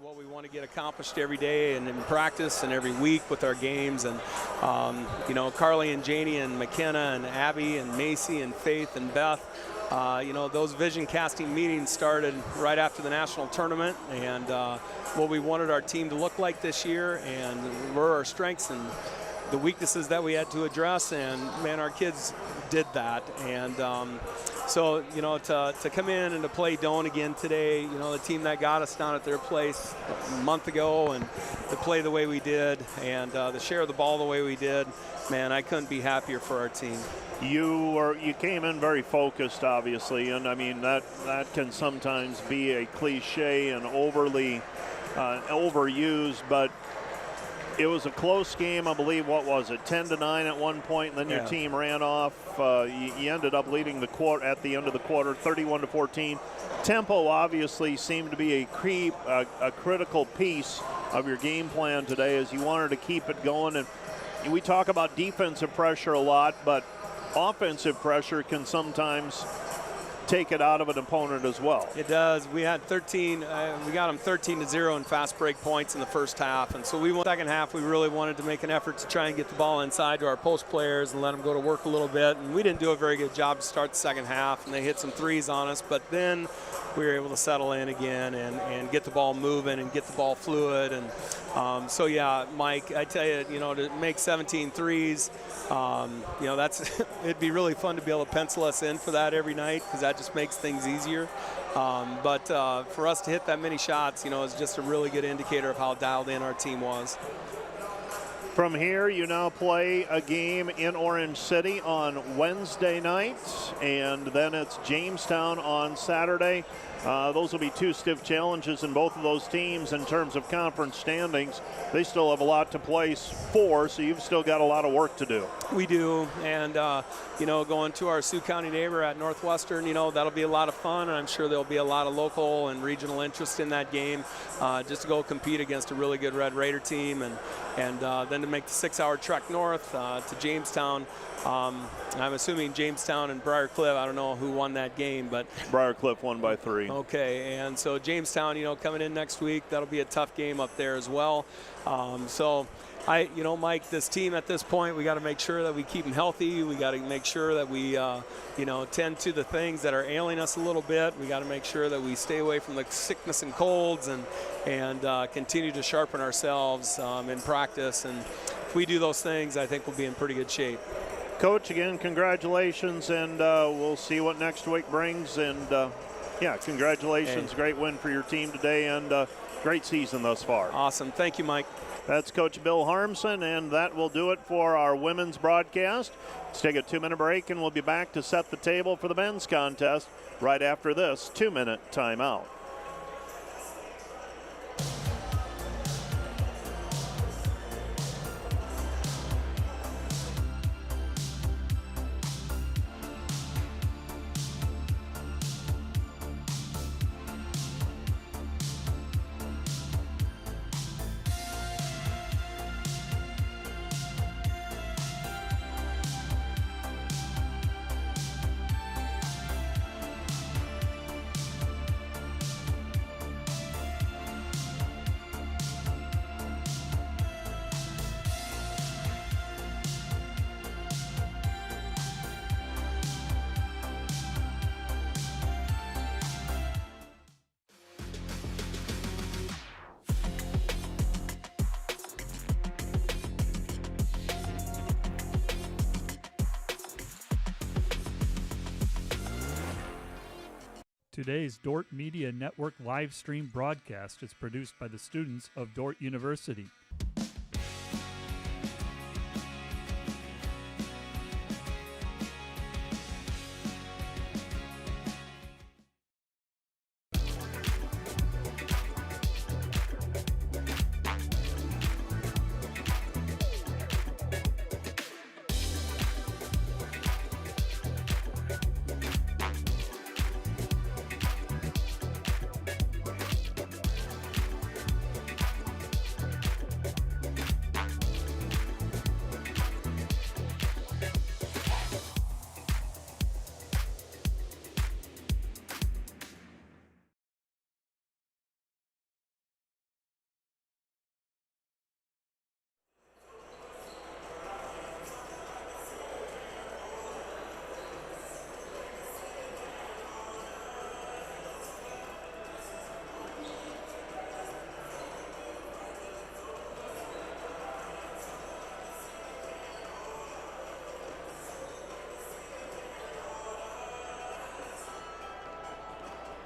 what we want to get accomplished every day and in practice and every week with our games. And, you know, Carly and Janie and McKenna and Abby and Macy and Faith and Beth, you know, those vision casting meetings started right after the national tournament, and what we wanted our team to look like this year and were our strengths and the weaknesses that we had to address, and man, our kids did that. And so, you know, to come in and to play Doane again today, you know, the team that got us down at their place a month ago, and to play the way we did and to share the ball the way we did, man, I couldn't be happier for our team. You came in very focused, obviously, and I mean that can sometimes be a cliche and overly overused, but it was a close game. I believe, what was it, 10-9 at one point, and then your team ran off. You ended up leading the quarter at the end of the quarter, 31-14. Tempo obviously seemed to be a critical piece of your game plan today, as you wanted to keep it going. And we talk about defensive pressure a lot, but offensive pressure can sometimes take it out of an opponent as well. It does. We had 13, we got them 13-0 in fast break points in the first half, and so we won the second half. We really wanted to make an effort to try and get the ball inside to our post players and let them go to work a little bit, and we didn't do a very good job to start the second half, and they hit some threes on us, but then we were able to settle in again and get the ball moving and get the ball fluid. And so yeah, Mike, I tell you, you know, to make 17 threes, you know, that's it'd be really fun to be able to pencil us in for that every night, because that just makes things easier. But for us to hit that many shots, you know, is just a really good indicator of how dialed in our team was. From here, you now play a game in Orange City on Wednesday night, and then it's Jamestown on Saturday. Those will be two stiff challenges in both of those teams in terms of conference standings. They still have a lot to play for, so you've still got a lot of work to do. We do, and you know, going to our Sioux County neighbor at Northwestern, you know, that'll be a lot of fun, and I'm sure there'll be a lot of local and regional interest in that game, just to go compete against a really good Red Raider team, and then to make the 6-hour trek north to Jamestown. I'm assuming Jamestown and Briar Cliff, I don't know who won that game, but Briar Cliff won by 3. Okay, and so Jamestown, you know, coming in next week, that'll be a tough game up there as well. So you know, Mike, this team at this point, we got to make sure that we keep them healthy. We got to make sure that we, you know, tend to the things that are ailing us a little bit. We got to make sure that we stay away from the sickness and colds, and continue to sharpen ourselves in practice. And if we do those things, I think we'll be in pretty good shape. Coach, again, congratulations, and we'll see what next week brings. And yeah, congratulations. Hey. Great win for your team today, and great season thus far. Awesome. Thank you, Mike. That's Coach Bill Harmson, and that will do it for our women's broadcast. Let's take a 2-minute break, and we'll be back to set the table for the men's contest right after this 2-minute timeout. Today's Dordt Media Network live stream broadcast is produced by the students of Dordt University.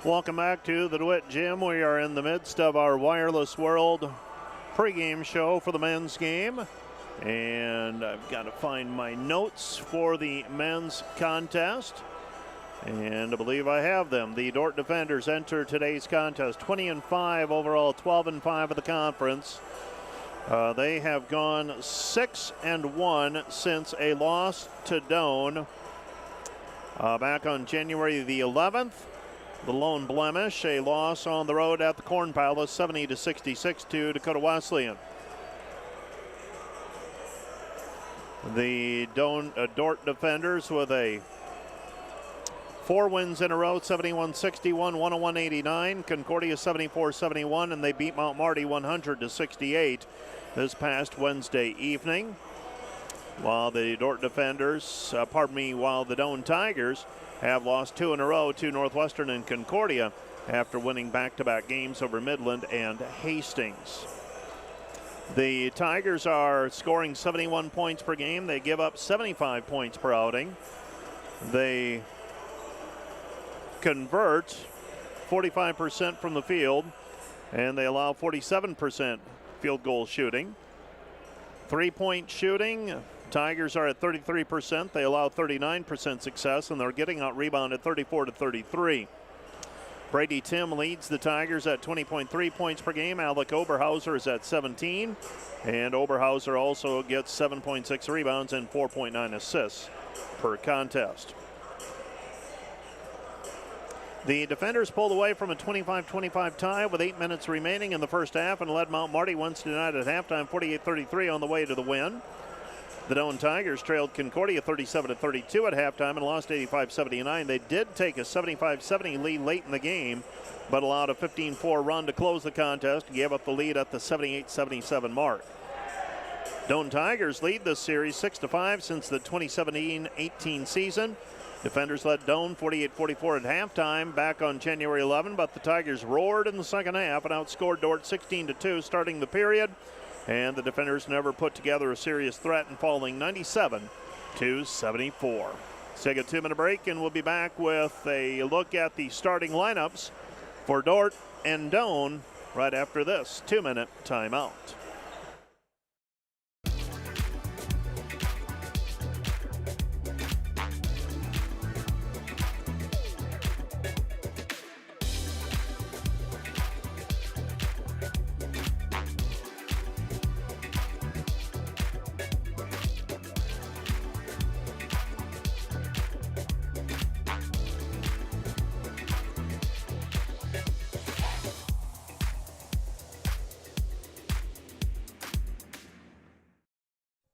Welcome back to the DeWitt Gym. We are in the midst of our Wireless World pregame show for the men's game. And I've got to find my notes for the men's contest. And I believe I have them. The Dordt defenders enter today's contest 20-5 overall, 12-5 of the conference. They have gone 6-1 since a loss to Doane back on January the 11th. The lone blemish, a loss on the road at the Corn Palace, 70-66 to Dakota Wesleyan. The Dordt defenders with 4 wins in a row, 71-61, 101-89. Concordia 74-71, and they beat Mount Marty 100-68 this past Wednesday evening. While the Dordt defenders, while the Doane Tigers have lost 2 in a row to Northwestern and Concordia after winning back-to-back games over Midland and Hastings. The Tigers are scoring 71 points per game. They give up 75 points per outing. They convert 45% from the field, and they allow 47% field goal shooting. 3-point shooting, Tigers are at 33%. They allow 39% success, and they're getting out rebounded 34-33. Brady Tim leads the Tigers at 20.3 points per game. Alec Oberhauser is at 17, and Oberhauser also gets 7.6 rebounds and 4.9 assists per contest. The defenders pulled away from a 25-25 tie with 8 minutes remaining in the first half and led Mount Marty Wednesday night at halftime 48-33 on the way to the win. The Doane Tigers trailed Concordia 37-32 at halftime and lost 85-79. They did take a 75-70 lead late in the game, but allowed a 15-4 run to close the contest and gave up the lead at the 78-77 mark. Doane Tigers lead this series 6-5 since the 2017-18 season. Defenders led Doane 48-44 at halftime back on January 11, but the Tigers roared in the second half and outscored Dordt 16-2 starting the period. And the defenders never put together a serious threat in falling 97-74. Let's take a 2-minute break, and we'll be back with a look at the starting lineups for Dordt and Doane right after this 2-minute timeout.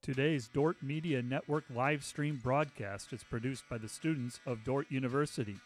Today's Dordt Media Network live stream broadcast is produced by the students of Dordt University.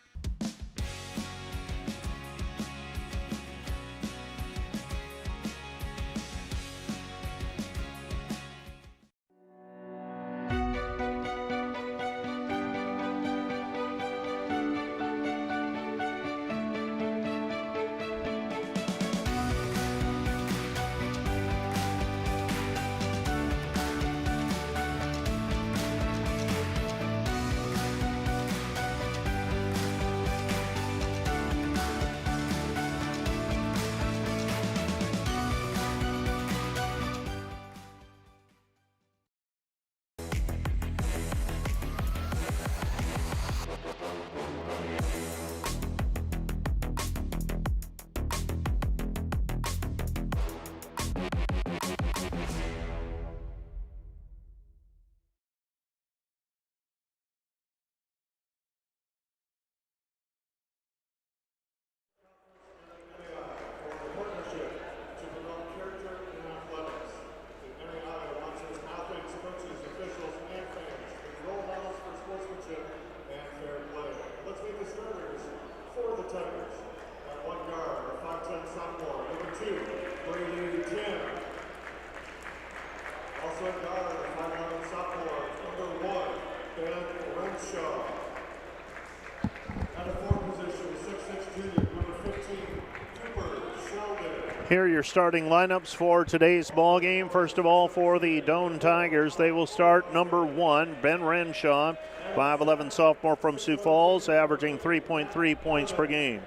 Here are your starting lineups for today's ball game. First of all, for the Doane Tigers, they will start number 1, Ben Renshaw, 5'11" sophomore from Sioux Falls, averaging 3.3 points per game.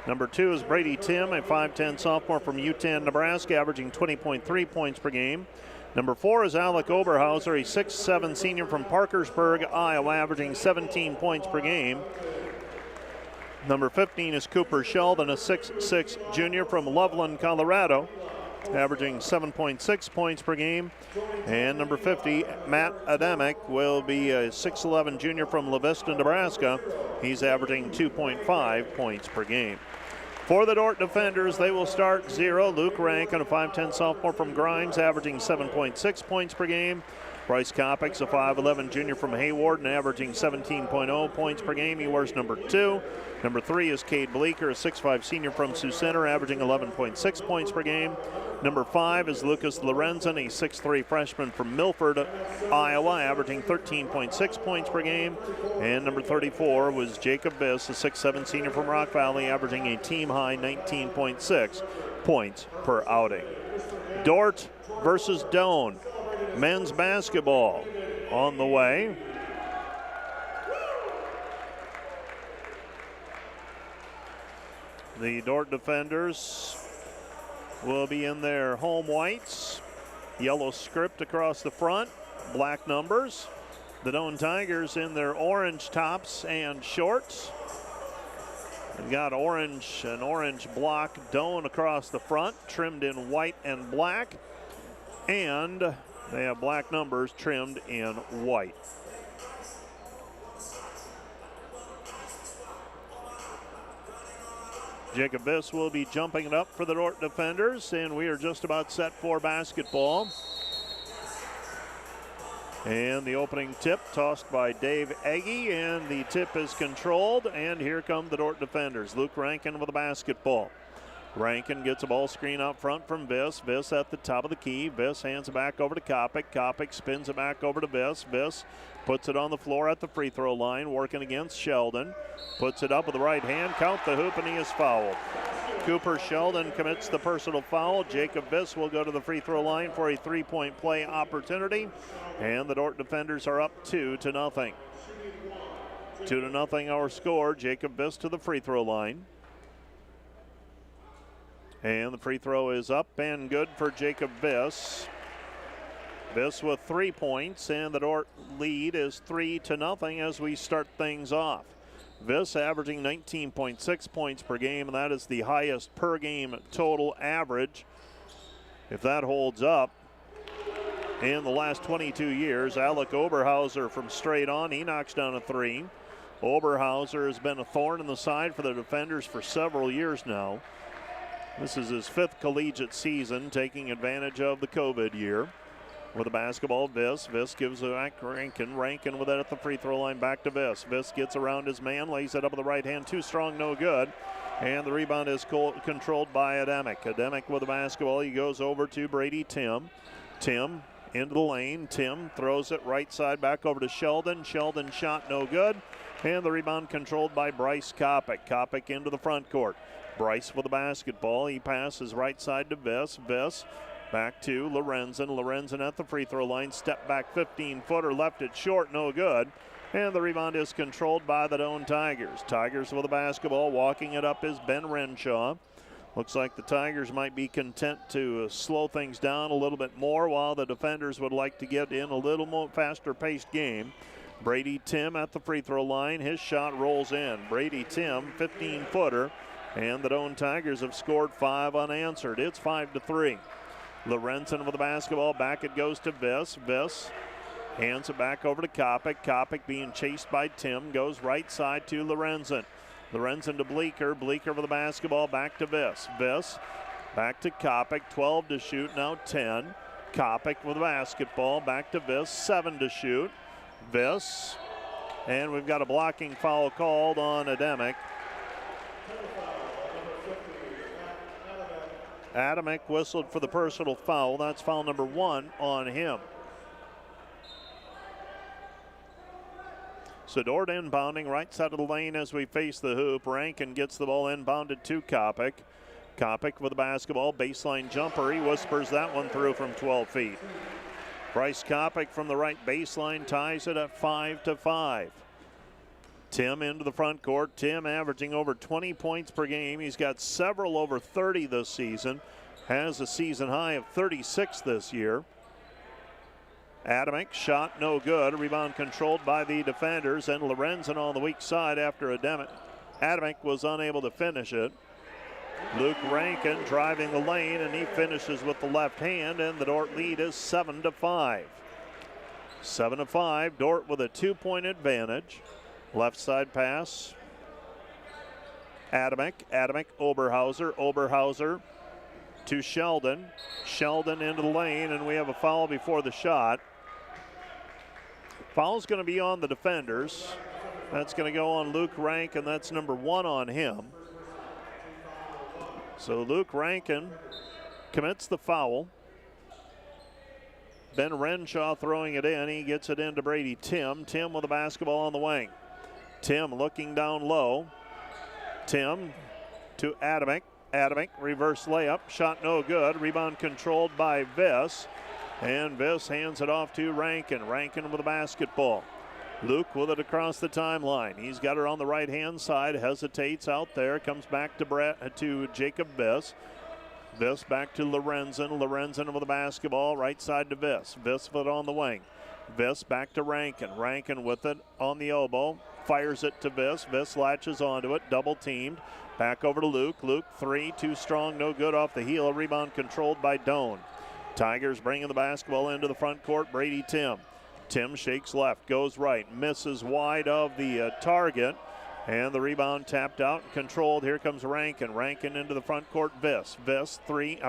Number 2 is Brady Tim, a 5'10 sophomore from Utan, Nebraska, averaging 20.3 points per game. Number 4 is Alec Oberhauser, a 6'7 senior from Parkersburg, Iowa, averaging 17 points per game. Number 15 is Cooper Sheldon, a 6'6 junior from Loveland, Colorado, averaging 7.6 points per game. And number 50, Matt Adamick, will be a 6'11 junior from La Vista, Nebraska. He's averaging 2.5 points per game. For the Dordt defenders, they will start 0. Luke Rankin, a 5'10 sophomore from Grimes, averaging 7.6 points per game. Bryce Kopic's a 5'11 junior from Hayward and averaging 17.0 points per game. He wears number 2. Number 3 is Cade Bleeker, a 6'5 senior from Sioux Center, averaging 11.6 points per game. Number 5 is Lucas Lorenzen, a 6'3 freshman from Milford, Iowa, averaging 13.6 points per game. And number 34 was Jacob Biss, a 6'7 senior from Rock Valley, averaging a team-high 19.6 points per outing. Dordt versus Doane. Men's basketball on the way. The Dordt defenders will be in their home whites. Yellow script across the front, black numbers. The Doane Tigers in their orange tops and shorts. They've got an orange block Doane across the front, trimmed in white and black. And they have black numbers trimmed in white. Jacob Biss will be jumping it up for the Dordt defenders, and we are just about set for basketball. And the opening tip tossed by Dave Agee, and the tip is controlled, and here come the Dordt defenders. Luke Rankin with the basketball. Rankin gets a ball screen out front from Biss. Biss at the top of the key. Biss hands it back over to Kopic. Kopic spins it back over to Biss. Biss puts it on the floor at the free throw line, working against Sheldon. Puts it up with the right hand, count the hoop, and he is fouled. Cooper Sheldon commits the personal foul. Jacob Biss will go to the free throw line for a three-point play opportunity. And the Dordt defenders are up 2-0. 2-0 our score. Jacob Biss to the free throw line. And the free throw is up and good for Jacob Biss. Biss with 3 points, and the Dordt lead is 3-0 as we start things off. Biss averaging 19.6 points per game, and that is the highest per game total average. If that holds up, in the last 22 years, Alec Oberhauser from straight on, he knocks down a 3. Oberhauser has been a thorn in the side for the defenders for several years now. This is his 5th collegiate season, taking advantage of the COVID year. With the basketball, Biss. Biss gives it back to Rankin. Rankin with it at the free throw line, back to Biss. Biss gets around his man, lays it up with the right hand. Too strong, no good. And the rebound is controlled by Adamick. Adamick with the basketball. He goes over to Brady Tim. Tim into the lane. Tim throws it right side back over to Sheldon. Sheldon shot no good. And the rebound controlled by Bryce Kopic. Kopic into the front court. Bryce with the basketball. He passes right side to Biss. Biss back to Lorenzen. Lorenzen at the free throw line. Step back 15-footer. Left it short. No good. And the rebound is controlled by the Doane Tigers. Tigers with the basketball. Walking it up is Ben Renshaw. Looks like the Tigers might be content to slow things down a little bit more, while the defenders would like to get in a little more faster-paced game. Brady Tim at the free throw line. His shot rolls in. Brady Tim, 15-footer. And the Doane Tigers have scored 5 unanswered. It's 5-3. Lorenzen with the basketball. Back it goes to Biss. Biss hands it back over to Kopic. Kopic being chased by Tim. Goes right side to Lorenzen. Lorenzen to Bleeker. Bleeker with the basketball. Back to Biss. Biss back to Kopic. 12 to shoot. Now 10. Kopic with the basketball. Back to Biss. 7 to shoot. Biss. And we've got a blocking foul called on Adamick. Adamick whistled for the personal foul. That's foul number 1 on him. So Dordt inbounding right side of the lane as we face the hoop. Rankin gets the ball inbounded to Kopic. Kopic with the basketball. Baseline jumper. He whispers that one through from 12 feet. Bryce Kopic from the right baseline ties it at 5-5. Tim into the front court. Tim averaging over 20 points per game. He's got several over 30 this season. Has a season high of 36 this year. Adamick, shot no good. Rebound controlled by the defenders, and Lorenzen on the weak side after Adamick was unable to finish it. Luke Rankin driving the lane, and he finishes with the left hand, and the Dordt lead is 7-5. 7-5, Dordt with a 2-point advantage. Left side pass. Adamick, Oberhauser to Sheldon. Sheldon into the lane, and we have a foul before the shot. Foul's going to be on the defenders. That's going to go on Luke Rankin. That's number 1 on him. So Luke Rankin commits the foul. Ben Renshaw throwing it in. He gets it into Brady Tim. Tim with the basketball on the wing. Tim looking down low. Tim to Adamick. Adamick, reverse layup. Shot no good. Rebound controlled by Viss. And Viss hands it off to Rankin. Rankin with the basketball. Luke with it across the timeline. He's got her on the right-hand side. Hesitates out there. Comes back to Jacob Viss. Viss back to Lorenzen. Lorenzen with the basketball. Right side to Viss. Viss with it on the wing. Viss back to Rankin. Rankin with it on the elbow. Fires it to Viss. Viss latches onto it. Double teamed. Back over to Luke. Luke 3, too strong, no good off the heel. Rebound controlled by Doane. Tigers bringing the basketball into the front court. Brady Tim. Tim shakes left, goes right, misses wide of the target. And the rebound tapped out and controlled. Here comes Rankin. Rankin into the front court. Viss. Viss 3,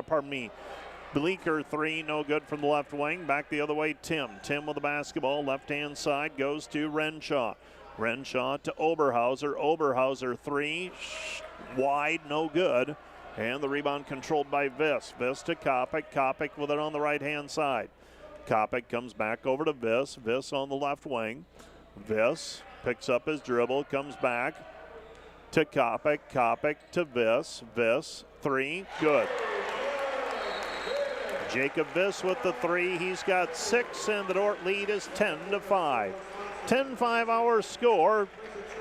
Bleeker 3, no good from the left wing. Back the other way, Tim. Tim with the basketball. Left-hand side goes to Renshaw. Renshaw to Oberhauser. Oberhauser 3, wide, no good. And the rebound controlled by Viss. Viss to Kopic. Kopic with it on the right-hand side. Kopic comes back over to Viss. Viss on the left wing. Viss picks up his dribble, comes back to Kopic. Kopic to Viss. Viss 3, good. Jacob Viss with the 3. He's got 6, and the Dordt lead is 10-5. 10-5 our score.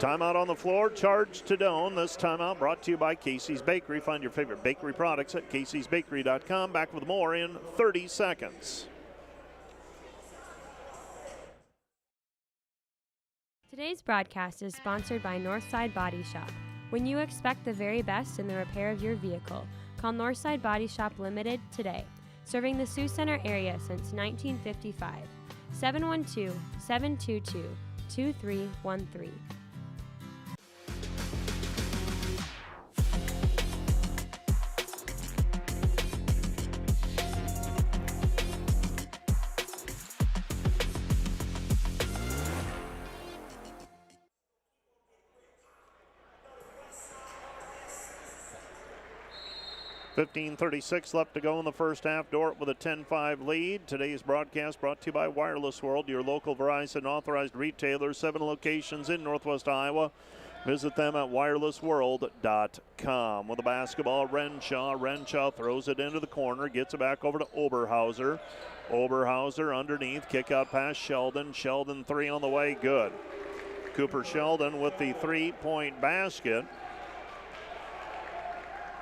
Timeout on the floor, charge to Doane. This timeout brought to you by Casey's Bakery. Find your favorite bakery products at caseysbakery.com. Back with more in 30 seconds. Today's broadcast is sponsored by Northside Body Shop. When you expect the very best in the repair of your vehicle, call Northside Body Shop Limited today. Serving the Sioux Center area since 1955. 712-722-2313. .36 left to go in the first half. Dordt with a 10-5 lead. Today's broadcast brought to you by Wireless World, your local Verizon authorized retailer. 7 locations in Northwest Iowa. Visit them at wirelessworld.com. With the basketball, Renshaw. Renshaw throws it into the corner, gets it back over to Oberhauser. Oberhauser underneath, kick out pass Sheldon. Sheldon 3 on the way, good. Cooper Sheldon with the 3-point basket.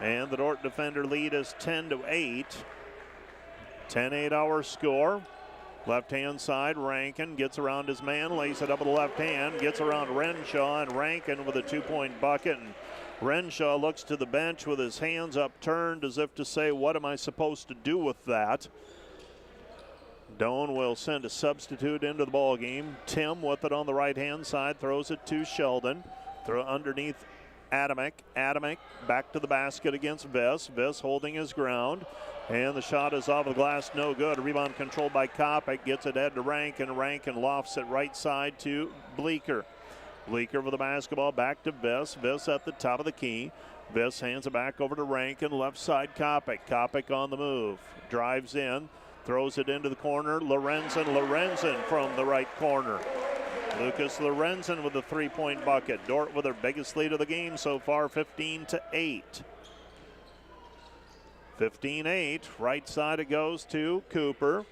And the Dordt defender lead is 10-8. 10-8 our score. Left-hand side, Rankin gets around his man, lays it up with the left hand, gets around Renshaw, and Rankin with a 2-point bucket. And Renshaw looks to the bench with his hands upturned as if to say, what am I supposed to do with that? Doane will send a substitute into the ball game. Tim with it on the right-hand side, throws it to Sheldon. Throw underneath Adamick. Adamick back to the basket against Viss. Viss holding his ground. And the shot is off the glass, no good. Rebound controlled by Kopic. Gets it head to Rankin. Rankin lofts it right side to Bleeker. Bleeker with the basketball back to Viss. Viss at the top of the key. Viss hands it back over to Rankin. Left side Kopic. Kopic on the move. Drives in. Throws it into the corner. Lorenzen from the right corner. Lucas Lorenzen with a 3-point bucket. Dordt with their biggest lead of the game so far, 15-8. 15-8. Right side it goes to Cooper.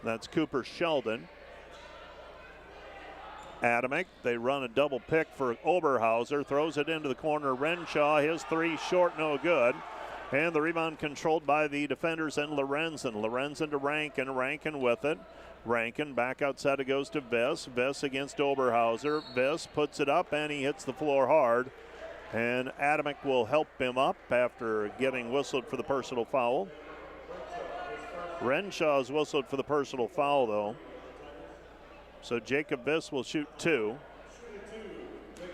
That's Cooper Sheldon. Adamick. They run a double pick for Oberhauser. Throws it into the corner. Renshaw, his three short, no good. And the rebound controlled by the defenders and Lorenzen. Lorenzen to Rankin. Rankin with it. Rankin back outside. It goes to Viss. Viss against Oberhauser. Viss puts it up and he hits the floor hard. And Adamick will help him up after getting whistled for the personal foul. Renshaw's whistled for the personal foul, though. So Jacob Viss will shoot 2.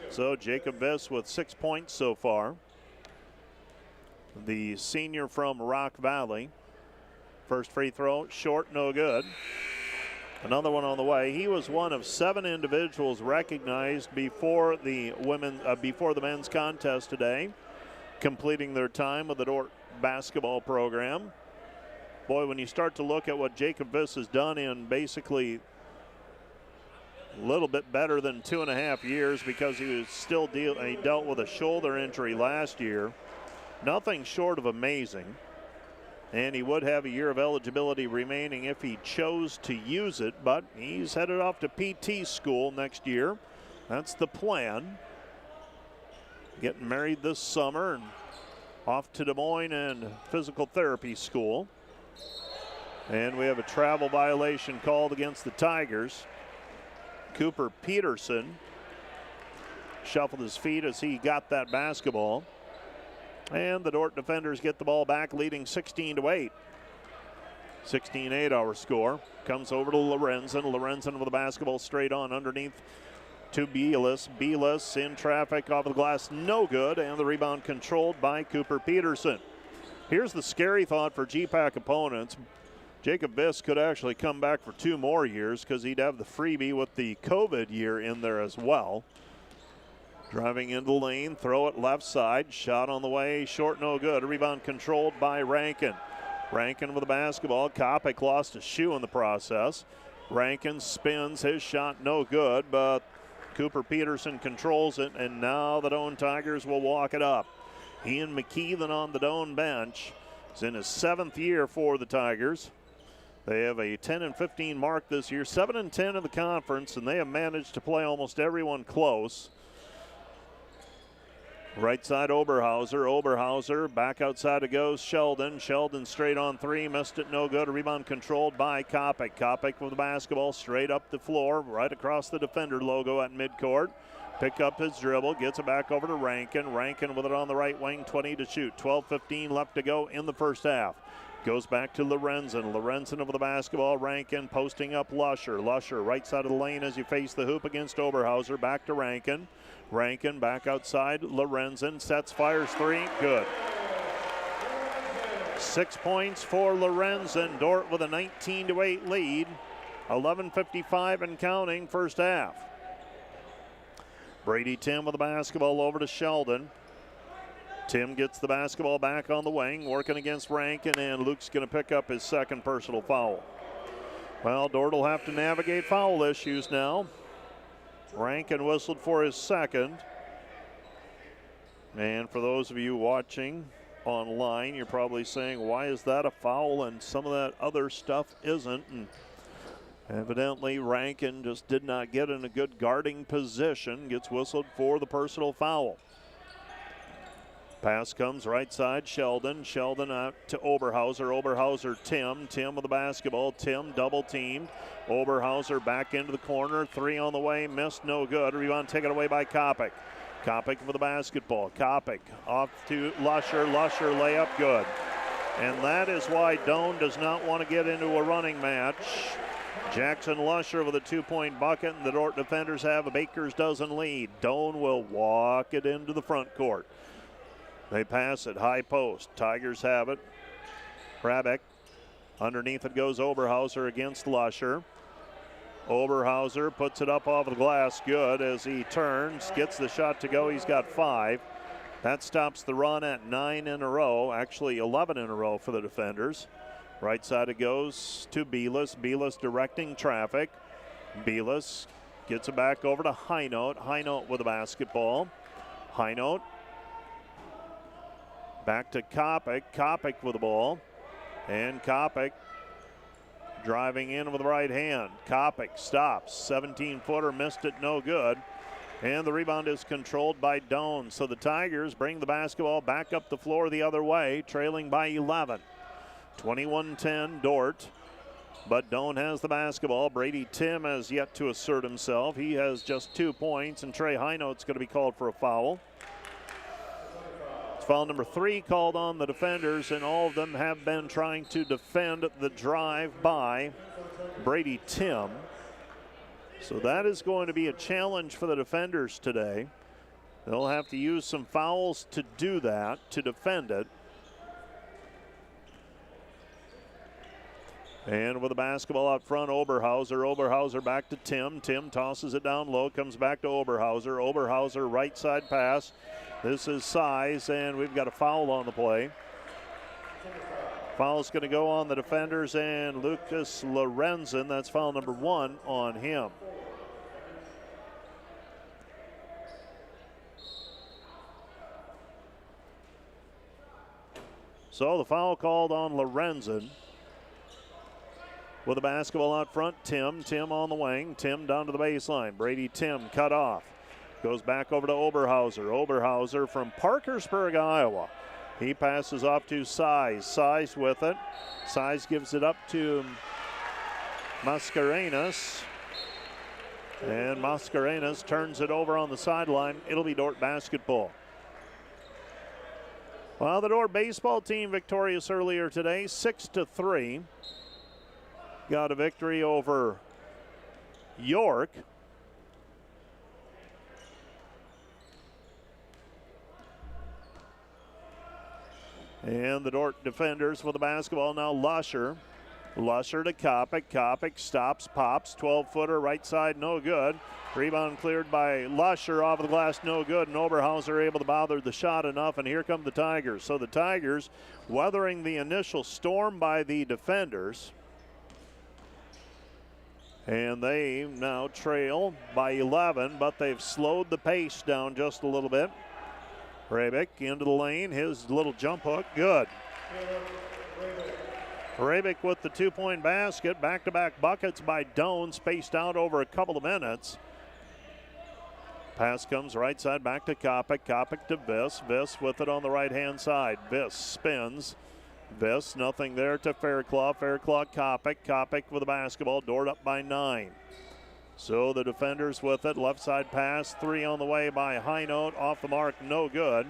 So Jacob Viss with 6 points so far. The senior from Rock Valley. First free throw, short, no good. Another one on the way. He was one of 7 individuals recognized before the men's contest today, completing their time with the Dordt basketball program. Boy, when you start to look at what Jacob Viss has done in basically a little bit better than 2.5 years, because he was still he dealt with a shoulder injury last year. Nothing short of amazing. And he would have a year of eligibility remaining if he chose to use it, but he's headed off to PT school next year. That's the plan. Getting married this summer and off to Des Moines and physical therapy school. And we have a travel violation called against the Tigers. Cooper Peterson shuffled his feet as he got that basketball. And the Dordt defenders get the ball back, leading 16-8. 16-8 our score. Comes over to Lorenzen. Lorenzen with the basketball straight on underneath to Bielis. Bielis in traffic off of the glass, no good. And the rebound controlled by Cooper Peterson. Here's the scary thought for GPAC opponents. Jacob Viss could actually come back for 2 more years because he'd have the freebie with the COVID year in there as well. Driving into the lane, throw it left side, shot on the way, short, no good. A rebound controlled by Rankin. Rankin with the basketball. Kopic lost a shoe in the process. Rankin spins, his shot no good, but Cooper Peterson controls it, and now the Doane Tigers will walk it up. Ian McKeithen on the Doane bench. He's in his 7th year for the Tigers. They have a 10-15 mark this year, 7-10 in the conference, and they have managed to play almost everyone close. Right side Oberhauser. Oberhauser back outside it goes Sheldon. Sheldon straight on 3, missed it, no good. A rebound controlled by Kopic. Kopic with the basketball straight up the floor, right across the defender logo at midcourt. Pick up his dribble, gets it back over to Rankin. Rankin with it on the right wing, 20 to shoot. 12-15 left to go in the first half. Goes back to Lorenzen. Lorenzen over the basketball. Rankin posting up Lusher. Lusher right side of the lane as you face the hoop against Oberhauser. Back to Rankin. Rankin back outside. Lorenzen sets, fires 3. Good. 6 points for Lorenzen. Dordt with a 19-8 lead. 11:55 and counting first half. Brady Tim with the basketball over to Sheldon. Tim gets the basketball back on the wing, working against Rankin, and Luke's going to pick up his 2nd personal foul. Well, Dordt will have to navigate foul issues now. Rankin whistled for his 2nd. And for those of you watching online, you're probably saying, why is that a foul and some of that other stuff isn't? And evidently, Rankin just did not get in a good guarding position, gets whistled for the personal foul. Pass comes right side, Sheldon. Sheldon out to Oberhauser. Oberhauser, Tim. Tim with the basketball. Tim double teamed. Oberhauser back into the corner. 3 on the way, missed, no good. Rebound taken away by Kopic. Kopic with the basketball. Kopic off to Lusher. Lusher layup, good. And that is why Doane does not want to get into a running match. Jackson Lusher with a 2-point bucket, and the Dordt defenders have a baker's dozen lead. Doane will walk it into the front court. They pass it, high post. Tigers have it. Hrabeck. Underneath it goes Oberhauser against Lusher. Oberhauser puts it up off the glass. Good as he turns, gets the shot to go. He's got 5. That stops the run at 9 in a row, actually 11 in a row for the defenders. Right side it goes to Bielis. Bielis directing traffic. Bielis gets it back over to Highnote. Highnote with the basketball. Highnote back to Kopic. Kopic with the ball. And Kopic driving in with the right hand. Kopic stops. 17-footer, missed it, no good. And the rebound is controlled by Doane. So the Tigers bring the basketball back up the floor the other way, trailing by 11. 21-10 Dordt. But Doane has the basketball. Brady Tim has yet to assert himself. He has just 2 points, and Trey Hinote's going to be called for a foul. It's foul number 3 called on the defenders, and all of them have been trying to defend the drive by Brady Tim. So that is going to be a challenge for the defenders today. They'll have to use some fouls to do that, to defend it. And with the basketball out front, Oberhauser back to Tim. Tim tosses it down low, comes back to Oberhauser. Oberhauser right side pass. This is size, and we've got a foul on the play. Foul's going to go on the defenders and Lucas Lorenzen. That's foul number 1 on him. So the foul called on Lorenzen. With the basketball out front, Tim on the wing. Tim down to the baseline. Brady Tim cut off. Goes back over to Oberhauser. Oberhauser from Parkersburg, Iowa. He passes off to Size. Size with it. Size gives it up to Mascarenas. And Mascarenas turns it over on the sideline. It'll be Dordt basketball. Well, the Dordt baseball team victorious earlier today, 6-3. Got a victory over York. And the Dordt defenders with the basketball now. Lusher to Kopic. Kopic stops, pops, 12-footer right side, no good. Rebound cleared by Lusher off of the glass, no good. And Oberhauser able to bother the shot enough, and here come the Tigers. So the Tigers weathering the initial storm by the defenders. And they now trail by 11, but they've slowed the pace down just a little bit. Rebick into the lane, his little jump hook, good. Rebick with the 2-point basket, back-to-back buckets by Doane, spaced out over a couple of minutes. Pass comes right side back to Kopic. Kopic to Viss. Viss with it on the right-hand side. Viss spins. Viss, nothing there to Fairclough. Fairclough, Kopic. Kopic with the basketball. Dordt up by 9. So the defenders with it. Left side pass. 3 on the way by Hinote. Off the mark, no good.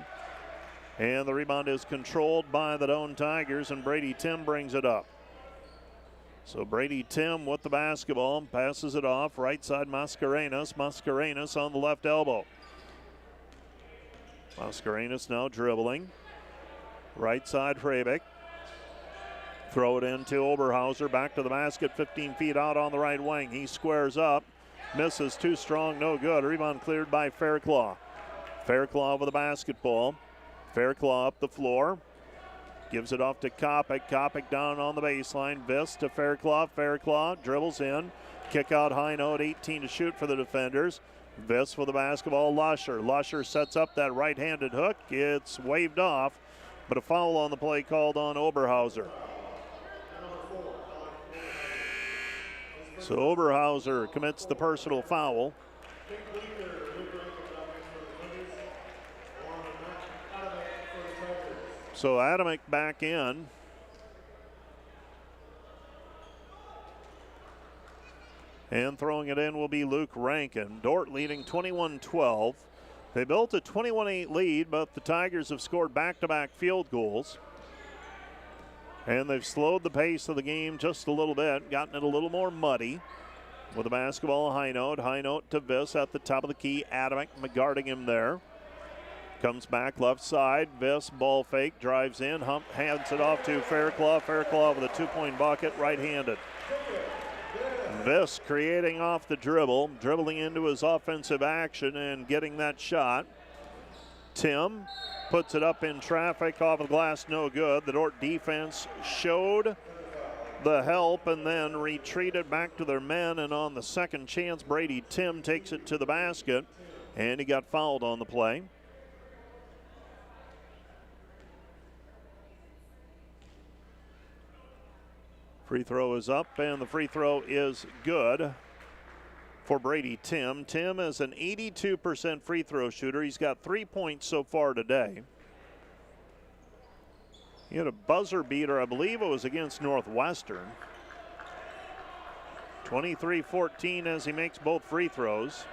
And the rebound is controlled by the Doane Tigers, and Brady Tim brings it up. So Brady Tim with the basketball. Passes it off. Right side Mascarenas. Mascarenas on the left elbow. Mascarenas now dribbling. Right side Rebick. Throw it into Oberhauser, back to the basket, 15 feet out on the right wing. He squares up, misses, too strong, no good. Rebound cleared by Fairclough. Fairclough with the basketball. Fairclough up the floor, gives it off to Kopic. Kopic down on the baseline. Viss to Fairclough. Fairclough dribbles in. Kick out Hinote, 18 to shoot for the defenders. Viss with the basketball. Lusher. Lusher sets up that right-handed hook. It's waved off, but a foul on the play called on Oberhauser. So Oberhauser commits the personal foul. So Adamick back in. And throwing it in will be Luke Rankin. Dordt leading 21-12. They built a 21-8 lead, but the Tigers have scored back-to-back field goals. And they've slowed the pace of the game just a little bit, gotten it a little more muddy. With the basketball, Hinote. Hinote to Viss at the top of the key. Adamick guarding him there. Comes back left side. Viss ball fake, drives in, hands it off to Fairclough. Fairclough with a 2-point bucket, right-handed. Viss creating off the dribble, dribbling into his offensive action and getting that shot. Tim puts it up in traffic, off the glass, no good. The Dordt defense showed the help and then retreated back to their men, and on the second chance, Brady Tim takes it to the basket, and he got fouled on the play. Free throw is up, and the free throw is good for Brady Tim. Tim is an 82% free throw shooter. He's got 3 points so far today. He had a buzzer beater, I believe it was against Northwestern. 23-14 as he makes both free throws.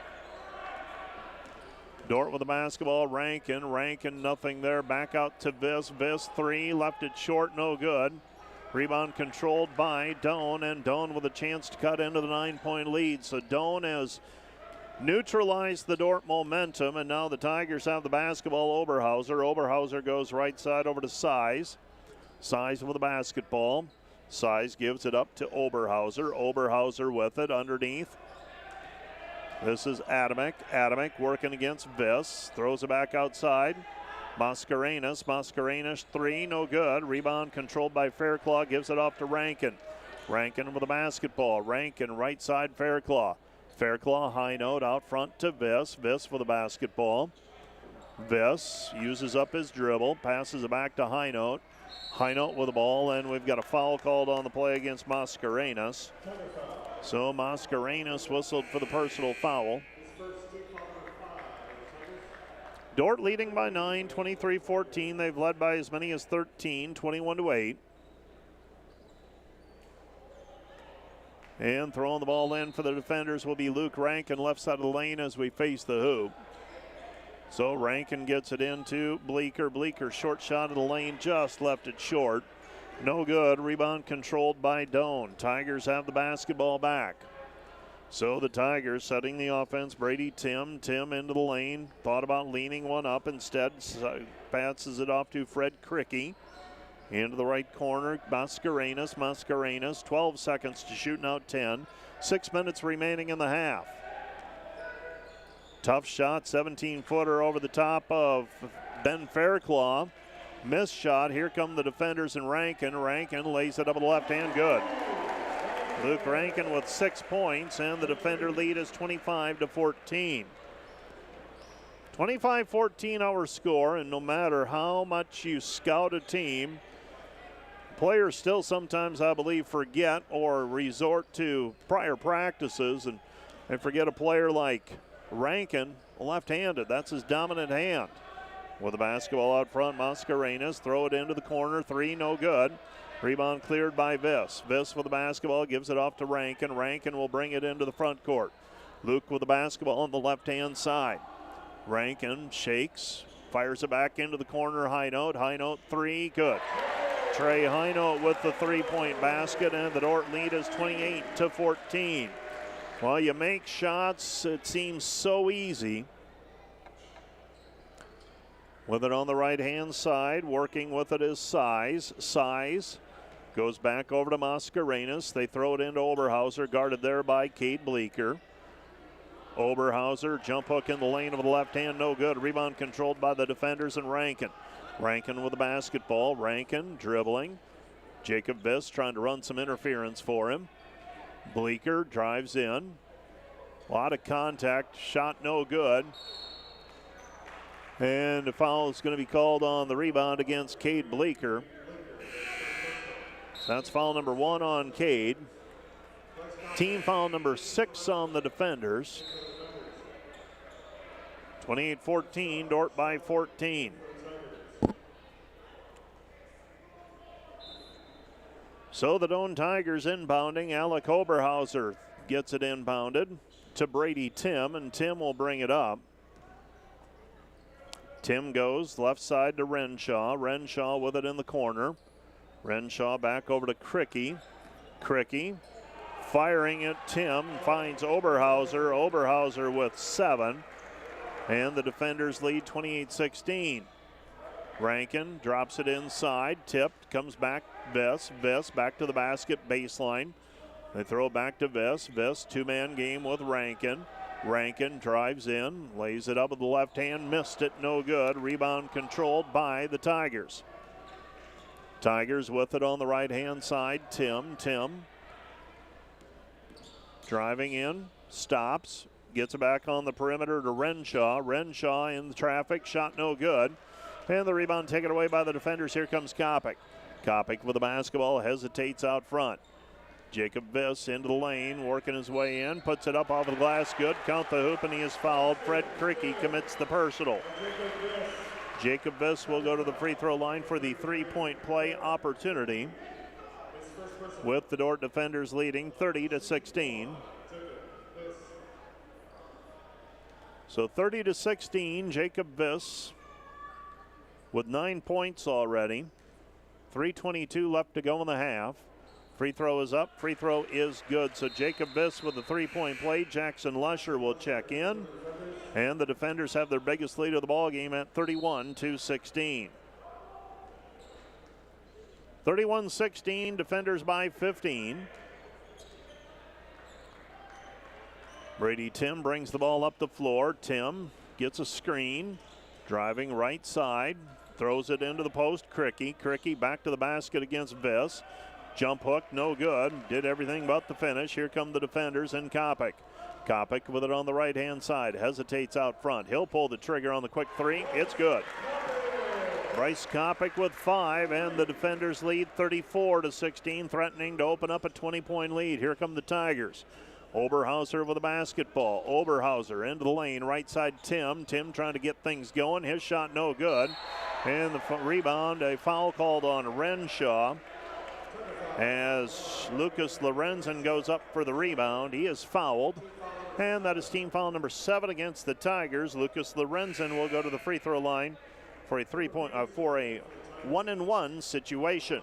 Dordt with the basketball. Rankin, nothing there. Back out to Viss. Viss three, left it short, no good. Rebound controlled by Doane, and Doane with a chance to cut into the 9-point lead. So Doane has neutralized the Dordt momentum, and now the Tigers have the basketball. Oberhauser goes right side over to Size. Size with the basketball. Size gives it up to Oberhauser. Oberhauser with it underneath. This is Adamick. Adamick working against Viss. Throws it back outside. Mascarenas three, no good. Rebound controlled by Fairclough, gives it off to Rankin. Rankin with the basketball. Rankin right side Fairclough. Fairclough high note out front to Viss. Viss for the basketball. Viss uses up his dribble, passes it back to high note. High note with the ball, and we've got a foul called on the play against Mascarenas. So Mascarenas whistled for the personal foul. Dordt leading by 9, 23-14. They've led by as many as 13, 21-8. And throwing the ball in for the defenders will be Luke Rankin, left side of the lane as we face the hoop. So Rankin gets it into Bleeker. Bleeker short shot of the lane, just left it short. No good. Rebound controlled by Doane. Tigers have the basketball back. So the Tigers setting the offense. Brady Tim into the lane. Thought about leaning one up. Instead, passes it off to Fred Cricky. Into the right corner. Mascarenas. 12 seconds to shoot, now 10. 6 minutes remaining in the half. Tough shot, 17-footer over the top of Ben Fairclough. Missed shot. Here come the defenders and Rankin. Rankin lays it up with the left hand. Good. Luke Rankin with 6 points, and the defender lead is 25-14. 25-14 our score, and no matter how much you scout a team, players still sometimes, I believe, forget or resort to prior practices and forget a player like Rankin, left-handed. That's his dominant hand. With the basketball out front, Mascarenas throw it into the corner. Three, no good. Rebound cleared by Viss. Viss with the basketball, gives it off to Rankin. Rankin will bring it into the front court. Luke with the basketball on the left-hand side. Rankin shakes, fires it back into the corner. High note three, good. Trey High note with the three-point basket, and the Dordt lead is 28-14. Well, you make shots, it seems so easy. With it on the right-hand side, working with it is Size. Size goes back over to Mascarenas. They throw it into Oberhauser, guarded there by Cade Bleeker. Oberhauser, jump hook in the lane of the left hand, no good. Rebound controlled by the defenders and Rankin. Rankin with the basketball. Rankin dribbling. Jacob Viss trying to run some interference for him. Bleeker drives in. A lot of contact, shot no good. And a foul is going to be called on the rebound against Cade Bleeker. So that's foul number 1 on Cade. Team foul number 6 on the defenders. 28-14, Dordt by 14. So the Doane Tigers inbounding. Alec Oberhauser gets it inbounded to Brady Tim, and Tim will bring it up. Tim goes left side to Renshaw. Renshaw with it in the corner. Renshaw back over to Cricky. Cricky firing at Tim, finds Oberhauser. Oberhauser with 7. And the defenders lead 28-16. Rankin drops it inside, tipped, comes back Viss. Viss back to the basket, baseline. They throw it back to Viss. Viss, two-man game with Rankin. Rankin drives in, lays it up with the left hand, missed it, no good. Rebound controlled by the Tigers. Tigers with it on the right-hand side. Tim driving in, stops, gets it back on the perimeter to Renshaw. Renshaw in the traffic, shot no good. And the rebound taken away by the defenders. Here comes Kopic. Kopic with the basketball, hesitates out front. Jacob Viss into the lane, working his way in, puts it up off the glass, good. Count the hoop, and he is fouled. Fred Cricky commits the personal. Jacob Viss will go to the free throw line for the three-point play opportunity, with the Dordt defenders leading 30-16. So 30-16, Jacob Viss with 9 points already. 3:22 left to go in the half. Free throw is up. Free throw is good. So Jacob Viss with the three-point play. Jackson Lusher will check in. And the defenders have their biggest lead of the ball game at 31-16. 31-16, defenders by 15. Brady Tim brings the ball up the floor. Tim gets a screen, driving right side, throws it into the post. Cricky back to the basket against Viss. Jump hook, no good. Did everything but the finish. Here come the defenders and Kopic. Kopic with it on the right-hand side. Hesitates out front. He'll pull the trigger on the quick three. It's good. Bryce Kopic with 5, and the defenders lead 34-16, threatening to open up a 20-point lead. Here come the Tigers. Oberhauser with the basketball. Oberhauser into the lane. Right side Tim. Tim trying to get things going. His shot no good. And the rebound, a foul called on Renshaw, as Lucas Lorenzen goes up for the rebound. He is fouled, and that is team foul number 7 against the Tigers. Lucas Lorenzen will go to the free throw line for a 1-and-1 situation.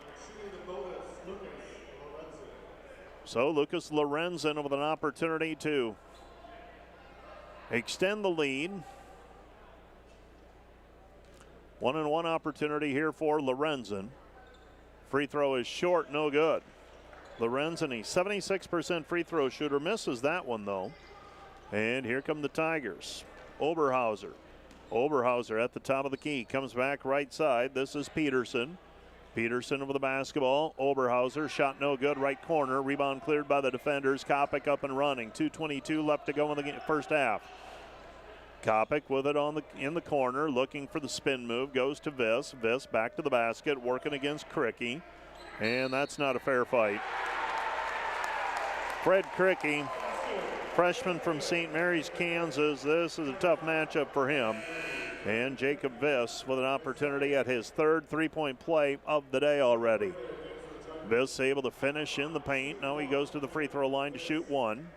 So Lucas Lorenzen with an opportunity to extend the lead. 1-and-1 opportunity here for Lorenzen. Free throw is short, no good. Lorenzen, a 76% free throw shooter, misses that one though. And here come the Tigers. Oberhauser at the top of the key, comes back right side. This is Peterson. Peterson over the basketball. Oberhauser, shot no good, right corner. Rebound cleared by the defenders. Kopic up and running. 2:22 left to go in the first half. Kopic with it in the corner, looking for the spin move, goes to Viss. Viss back to the basket, working against Cricky, and that's not a fair fight. Fred Cricky, freshman from St. Mary's, Kansas. This is a tough matchup for him. And Jacob Viss with an opportunity at his third three-point play of the day already. Viss able to finish in the paint. Now he goes to the free throw line to shoot one.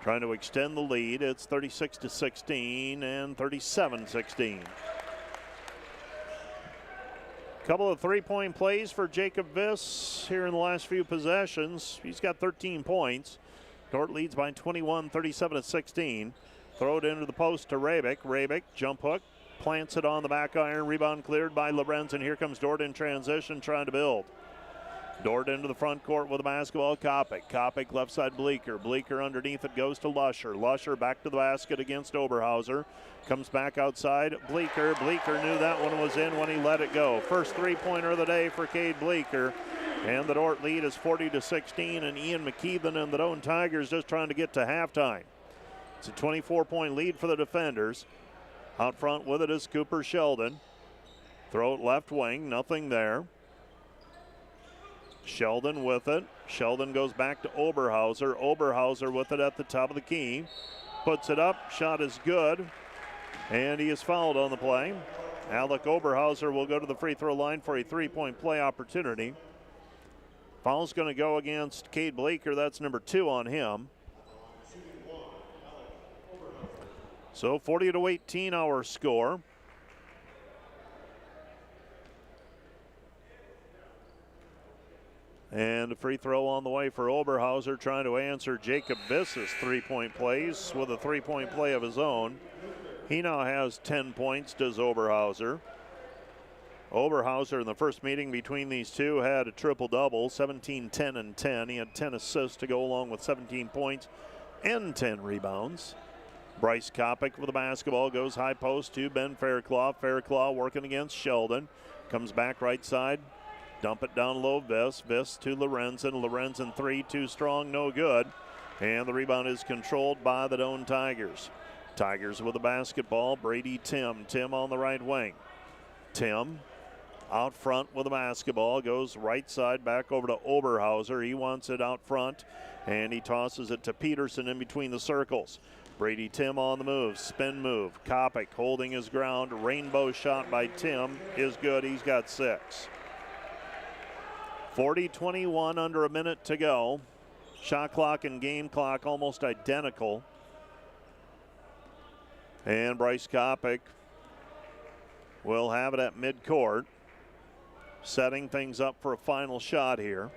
Trying to extend the lead. It's 36-16 and 37-16. Couple of three-point plays for Jacob Viss here in the last few possessions. He's got 13 points. Dordt leads by 21, 37-16. Throw it into the post to Rabick. Rabick, jump hook, plants it on the back iron. Rebound cleared by Lorenzen. Here comes Dordt in transition, trying to build. Dordt into the front court with the basketball. Kopic left side Bleeker. Bleeker underneath it goes to Lusher. Lusher back to the basket against Oberhauser. Comes back outside. Bleeker knew that one was in when he let it go. First three-pointer of the day for Cade Bleeker. And the Dordt lead is 40-16, and Ian McKeithen and the Doane Tigers just trying to get to halftime. It's a 24-point lead for the defenders. Out front with it is Cooper Sheldon. Throw it left wing, nothing there. Sheldon with it. Sheldon goes back to Oberhauser. Oberhauser with it at the top of the key. Puts it up. Shot is good. And he is fouled on the play. Alec Oberhauser will go to the free throw line for a three-point play opportunity. Foul's going to go against Cade Bleeker. That's number 2 on him. So 40-18 our score. And a free throw on the way for Oberhauser, trying to answer Jacob Viss's three-point plays with a three-point play of his own. He now has 10 points, does Oberhauser. Oberhauser in the first meeting between these two had a triple-double, 17, 10, and 10. He had 10 assists to go along with 17 points and 10 rebounds. Bryce Kopic with the basketball, goes high post to Ben Fairclough. Fairclough working against Sheldon. Comes back right side. Dump it down low, Viss. Viss to Lorenzen. Lorenzen three, too strong, no good. And the rebound is controlled by the Doane Tigers. Tigers with the basketball. Brady Tim. Tim on the right wing. Tim out front with the basketball. Goes right side back over to Oberhauser. He wants it out front, and he tosses it to Peterson in between the circles. Brady Tim on the move, spin move. Kopic holding his ground. Rainbow shot by Tim is good. He's got 6. 40-21, under a minute to go. Shot clock and game clock almost identical. And Bryce Kopic will have it at midcourt, setting things up for a final shot here.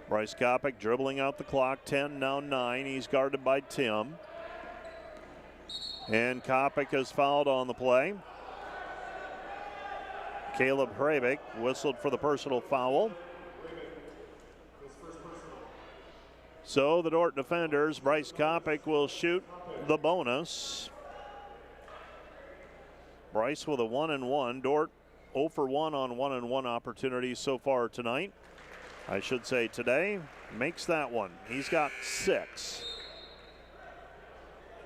Bryce Kopic dribbling out the clock, 10, now 9. He's guarded by Tim. And Kopic is fouled on the play. Caleb Hravik whistled for the personal foul. So the Dordt defenders, Bryce Kopic will shoot the bonus. Bryce with a 1-and-1. Dordt 0 for 1 on 1-and-1 opportunities so far tonight. I should say today, makes that one. He's got 6.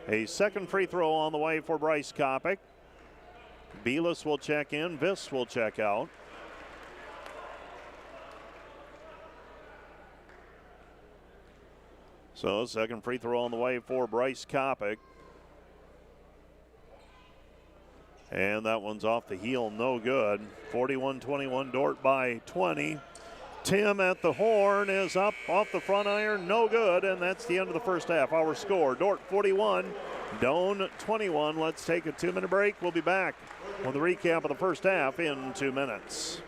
A second free throw on the way for Bryce Kopic. Belis will check in, Viss will check out. So second free throw on the way for Bryce Kopic. And that one's off the heel, no good. 41-21, Dordt by 20. Tim at the horn is up off the front iron, no good, and that's the end of the first half. Our score, Dordt 41, Doane 21. Let's take a 2-minute break. We'll be back with a recap of the first half in 2 minutes.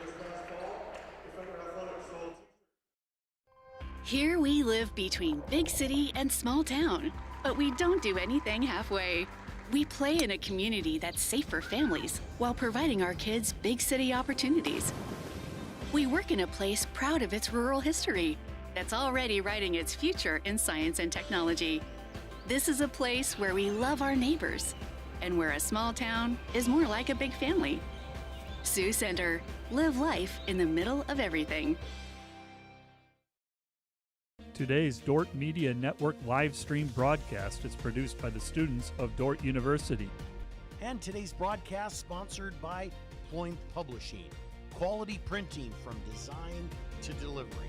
Here we live between big city and small town, but we don't do anything halfway. We play in a community that's safe for families while providing our kids big city opportunities. We work in a place proud of its rural history that's already writing its future in science and technology. This is a place where we love our neighbors and where a small town is more like a big family. Sioux Center, live life in the middle of everything. Today's Dordt Media Network live stream broadcast is produced by the students of Dordt University. And today's broadcast sponsored by Ployne Publishing. Quality printing from design to delivery.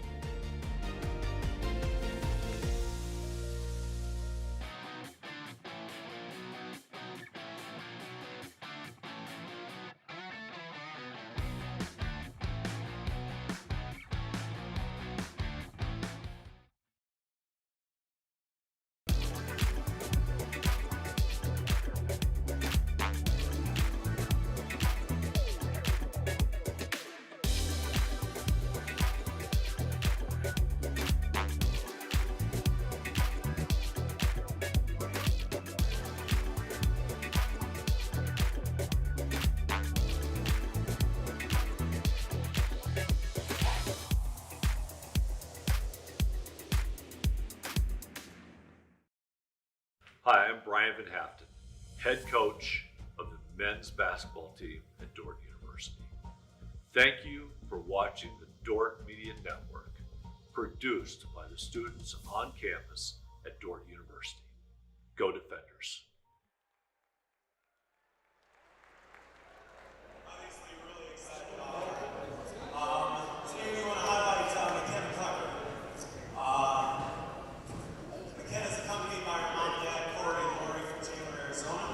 Hi, I'm Brian Van Haften, head coach of the men's basketball team at Dordt University. Thank you for watching the Dordt Media Network, produced by the students on campus at Dordt University. Go Defenders. Obviously, really excited about it. Today we want to highlight McKenna Tucker. McKenna is accompanied by her mom and dad, Corey and Lori from Taylor, Arizona.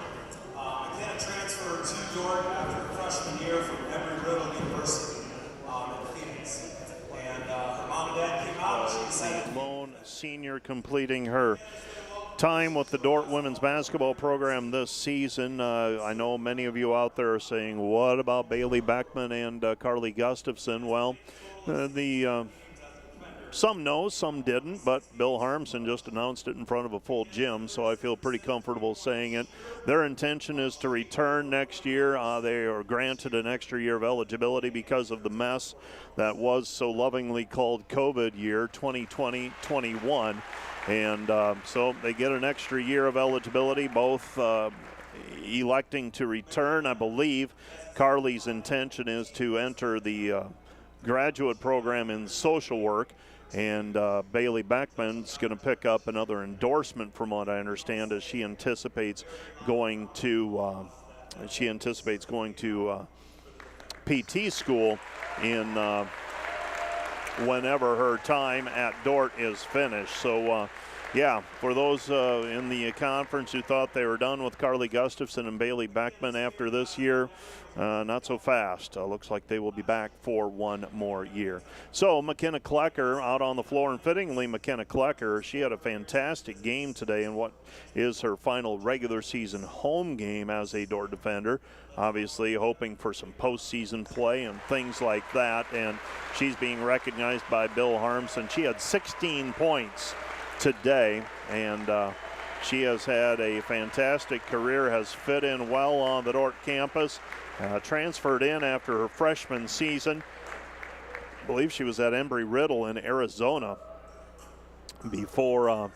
McKenna transferred to Dordt after her freshman year from Embry-Riddle University in Phoenix. And her mom and dad came out and she decided. Lone senior completing her time with the Dordt women's basketball program this season. I know many of you out there are saying, what about Bailey Beckman and Carly Gustafson? Well, some know, some didn't, but Bill Harmson just announced it in front of a full gym, so I feel pretty comfortable saying it. Their intention is to return next year. They are granted an extra year of eligibility because of the mess that was so lovingly called COVID year 2020-21. And so they get an extra year of eligibility, both electing to return. I believe Carly's intention is to enter the graduate program in social work, and Bailey Beckman's going to pick up another endorsement from what I understand, as she anticipates going to she anticipates going to PT school in whenever her time at Dordt is finished. So, yeah, for those in the conference who thought they were done with Carly Gustafson and Bailey Beckman after this year, not so fast. Looks like they will be back for one more year. So McKenna Klecker out on the floor, and fittingly McKenna Klecker, she had a fantastic game today in what is her final regular season home game as a Dordt defender. Obviously hoping for some postseason play and things like that, and she's being recognized by Bill Harmson. She had 16 points today, and she has had a fantastic career, has fit in well on the Dordt campus, transferred in after her freshman season. I believe she was at Embry-Riddle in Arizona before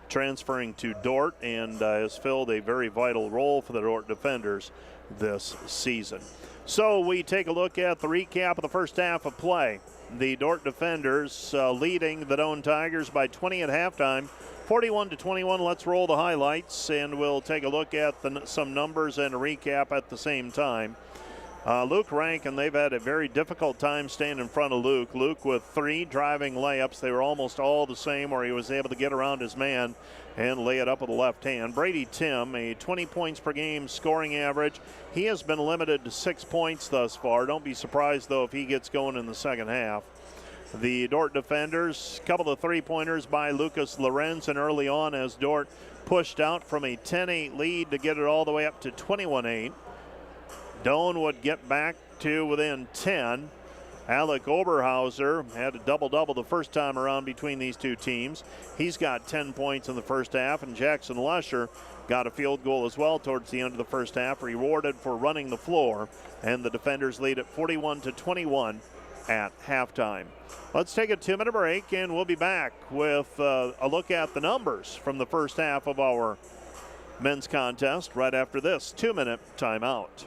transferring to Dordt, and has filled a very vital role for the Dordt defenders this season. So we take a look at the recap of the first half of play. The Dordt defenders leading the Doane Tigers by 20 at halftime, 41-21. Let's roll the highlights, and we'll take a look at some numbers and a recap at the same time. Luke Rankin, they've had a very difficult time staying in front of Luke. Luke with 3 driving layups. They were almost all the same, where he was able to get around his man and lay it up with the left hand. Brady Tim, a 20 points per game scoring average. He has been limited to 6 points thus far. Don't be surprised, though, if he gets going in the second half. The Dordt defenders, a couple of three-pointers by Lucas Lorenzen early on as Dordt pushed out from a 10-8 lead to get it all the way up to 21-8. Doane would get back to within 10. Alec Oberhauser had a double-double the first time around between these two teams. He's got 10 points in the first half, and Jackson Lusher got a field goal as well towards the end of the first half, rewarded for running the floor, and the defenders lead at 41-21 at halftime. Let's take a 2-minute break, and we'll be back with a look at the numbers from the first half of our men's contest right after this 2-minute timeout.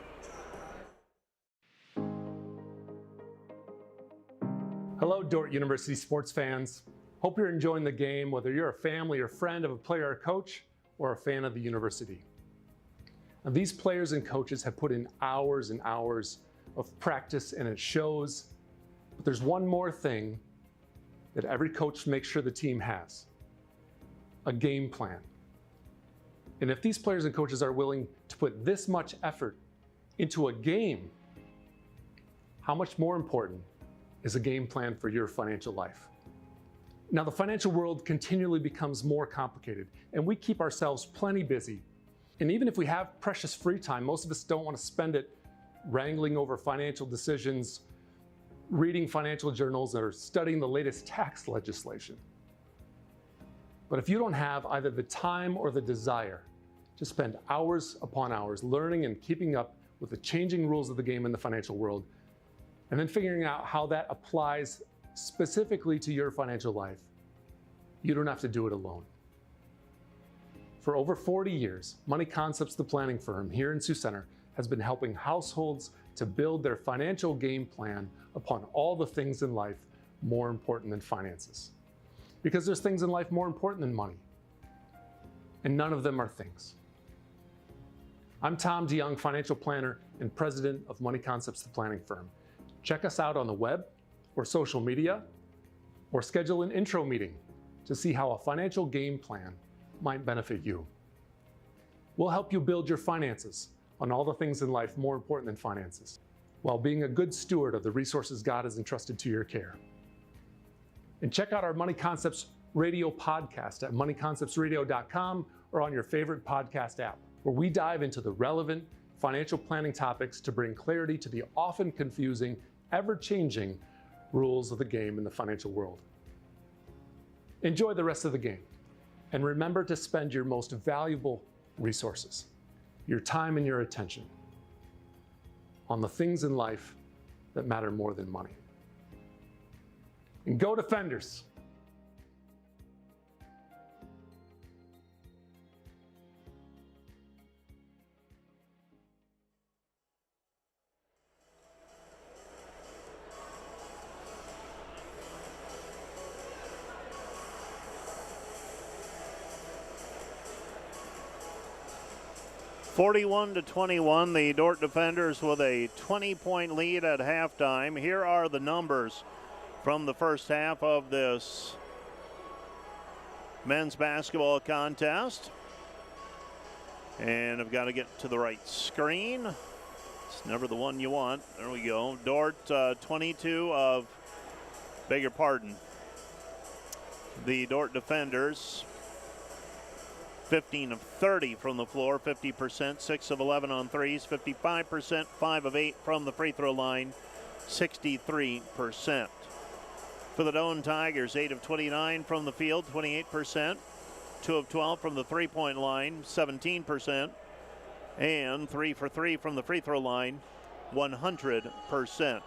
Hello, Dordt University sports fans. Hope you're enjoying the game, whether you're a family or friend of a player or coach, or a fan of the university. Now, these players and coaches have put in hours and hours of practice, and it shows. But there's one more thing that every coach makes sure the team has: a game plan. And if these players and coaches are willing to put this much effort into a game, how much more important is a game plan for your financial life? Now, the financial world continually becomes more complicated, and we keep ourselves plenty busy. And even if we have precious free time, most of us don't want to spend it wrangling over financial decisions, reading financial journals, or studying the latest tax legislation. But if you don't have either the time or the desire to spend hours upon hours learning and keeping up with the changing rules of the game in the financial world, and then figuring out how that applies specifically to your financial life, you don't have to do it alone. For over 40 years, Money Concepts, the planning firm here in Sioux Center, has been helping households to build their financial game plan upon all the things in life more important than finances. Because there's things in life more important than money, and none of them are things. I'm Tom DeYoung, financial planner and president of Money Concepts, the planning firm. Check us out on the web or social media, or schedule an intro meeting to see how a financial game plan might benefit you. We'll help you build your finances on all the things in life more important than finances, while being a good steward of the resources God has entrusted to your care. And check out our Money Concepts radio podcast at moneyconceptsradio.com or on your favorite podcast app, where we dive into the relevant financial planning topics to bring clarity to the often confusing, ever-changing rules of the game in the financial world. Enjoy the rest of the game, and remember to spend your most valuable resources, your time and your attention, on the things in life that matter more than money. And go Defenders! 41-21, the Dordt defenders with a 20-point lead at halftime. Here are the numbers from the first half of this men's basketball contest. And I've got to get to the right screen. It's never the one you want. There we go. Dordt 22 of, beg your pardon, the Dordt defenders 15 of 30 from the floor, 50%, 6 of 11 on threes, 55%, 5 of 8 from the free throw line, 63%. For the Doane Tigers, 8 of 29 from the field, 28%, 2 of 12 from the three-point line, 17%, and 3 for 3 from the free throw line, 100%.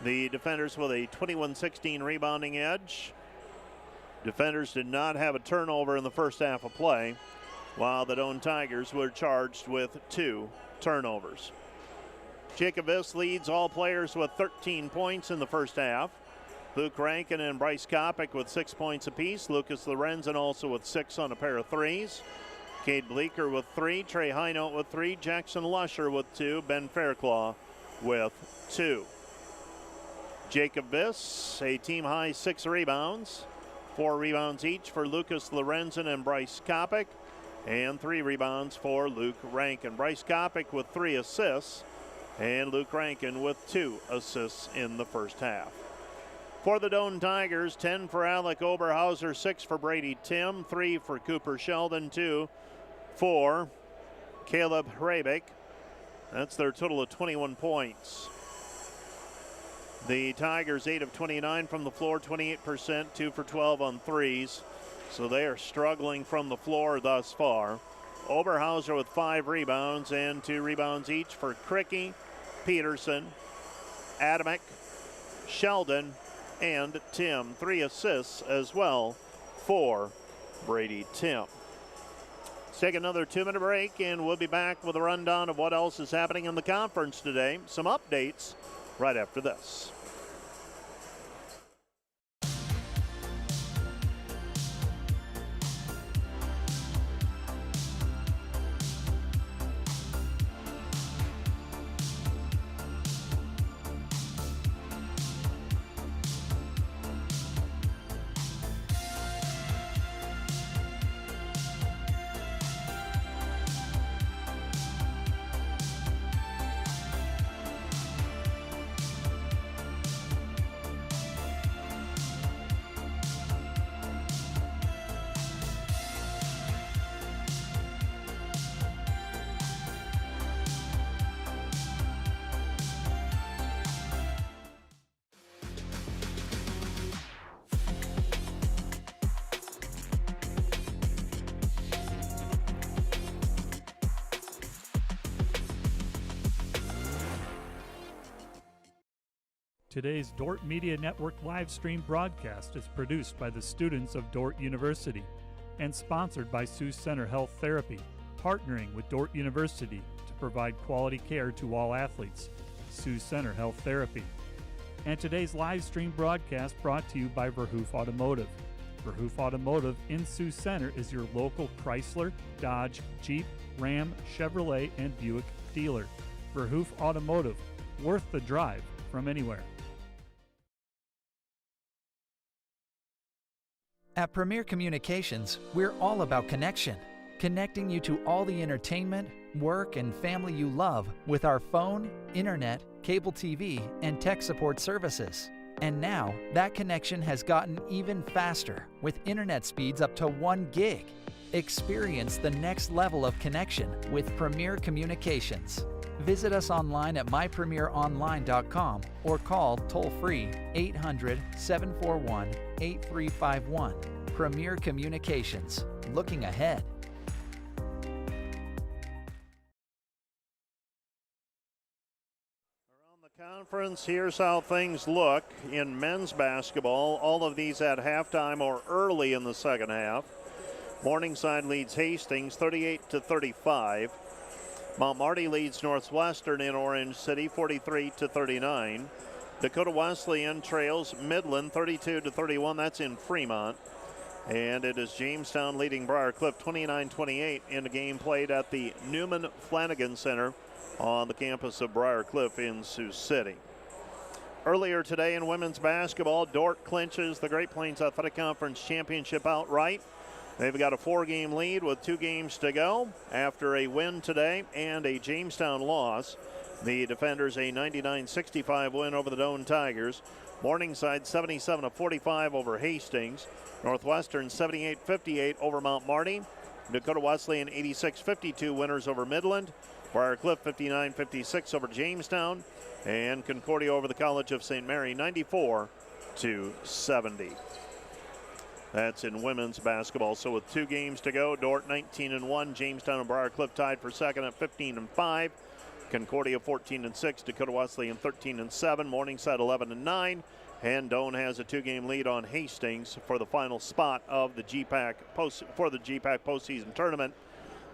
The defenders with a 21-16 rebounding edge. Defenders did not have a turnover in the first half of play, while the Doane Tigers were charged with 2 turnovers. Jacob Viss leads all players with 13 points in the first half. Luke Rankin and Bryce Kopic with 6 points apiece. Lucas Lorenzen also with 6 on a pair of threes. Cade Bleeker with 3. Trey Highnote with 3. Jackson Lusher with 2. Ben Fairclaw with 2. Jacob Viss, a team-high 6 rebounds. 4 rebounds each for Lucas Lorenzen and Bryce Kopic, and 3 rebounds for Luke Rankin. Bryce Kopic with 3 assists, and Luke Rankin with 2 assists in the first half. For the Doane Tigers, 10 for Alec Oberhauser, 6 for Brady Tim, 3 for Cooper Sheldon, 2 for Caleb Hrebeck. That's their total of 21 points. The Tigers 8 of 29 from the floor, 28%, 2 for 12 on threes. So they are struggling from the floor thus far. Oberhauser with 5 rebounds and 2 rebounds each for Cricky, Peterson, Adamick, Sheldon, and Tim. 3 assists as well for Brady Tim. Let's take another 2-minute break and we'll be back with a rundown of what else is happening in the conference today. Some updates right after this. Today's Dordt Media Network live stream broadcast is produced by the students of Dordt University and sponsored by Sioux Center Health Therapy, partnering with Dordt University to provide quality care to all athletes. Sioux Center Health Therapy. And today's live stream broadcast brought to you by Verhoof Automotive. Verhoof Automotive in Sioux Center is your local Chrysler, Dodge, Jeep, Ram, Chevrolet, and Buick dealer. Verhoof Automotive, worth the drive from anywhere. At Premier Communications, we're all about connection, connecting you to all the entertainment, work, and family you love with our phone, internet, cable TV, and tech support services. And now, that connection has gotten even faster with internet speeds up to 1 gig. Experience the next level of connection with Premier Communications. Visit us online at mypremieronline.com or call toll-free 800-741-8351. Premier Communications, looking ahead. Around the conference, here's how things look in men's basketball. All of these at halftime or early in the second half. Morningside leads Hastings 38-35. Mount Marty leads Northwestern in Orange City 43-39. Dakota Wesleyan trails Midland 32-31. That's in Fremont. And it is Jamestown leading Briarcliff 29-28 in a game played at the Newman Flanagan Center on the campus of Briarcliff in Sioux City. Earlier today in women's basketball, Dordt clinches the Great Plains Athletic Conference Championship outright. They've got a 4-game lead with 2 games to go after a win today and a Jamestown loss. The defenders a 99-65 win over the Doane Tigers. Morningside 77-45 over Hastings. Northwestern 78-58 over Mount Marty. Dakota Wesleyan 86-52 winners over Midland. Briarcliff 59-56 over Jamestown. And Concordia over the College of St. Mary 94-70. That's in women's basketball. So with 2 games to go, Dordt 19-1, Jamestown and Briarcliff tied for second at 15-5. Concordia 14-6, Dakota Wesleyan 13-7, Morningside 11-9, and Doane has a 2-game lead on Hastings for the final spot of the GPAC postseason tournament.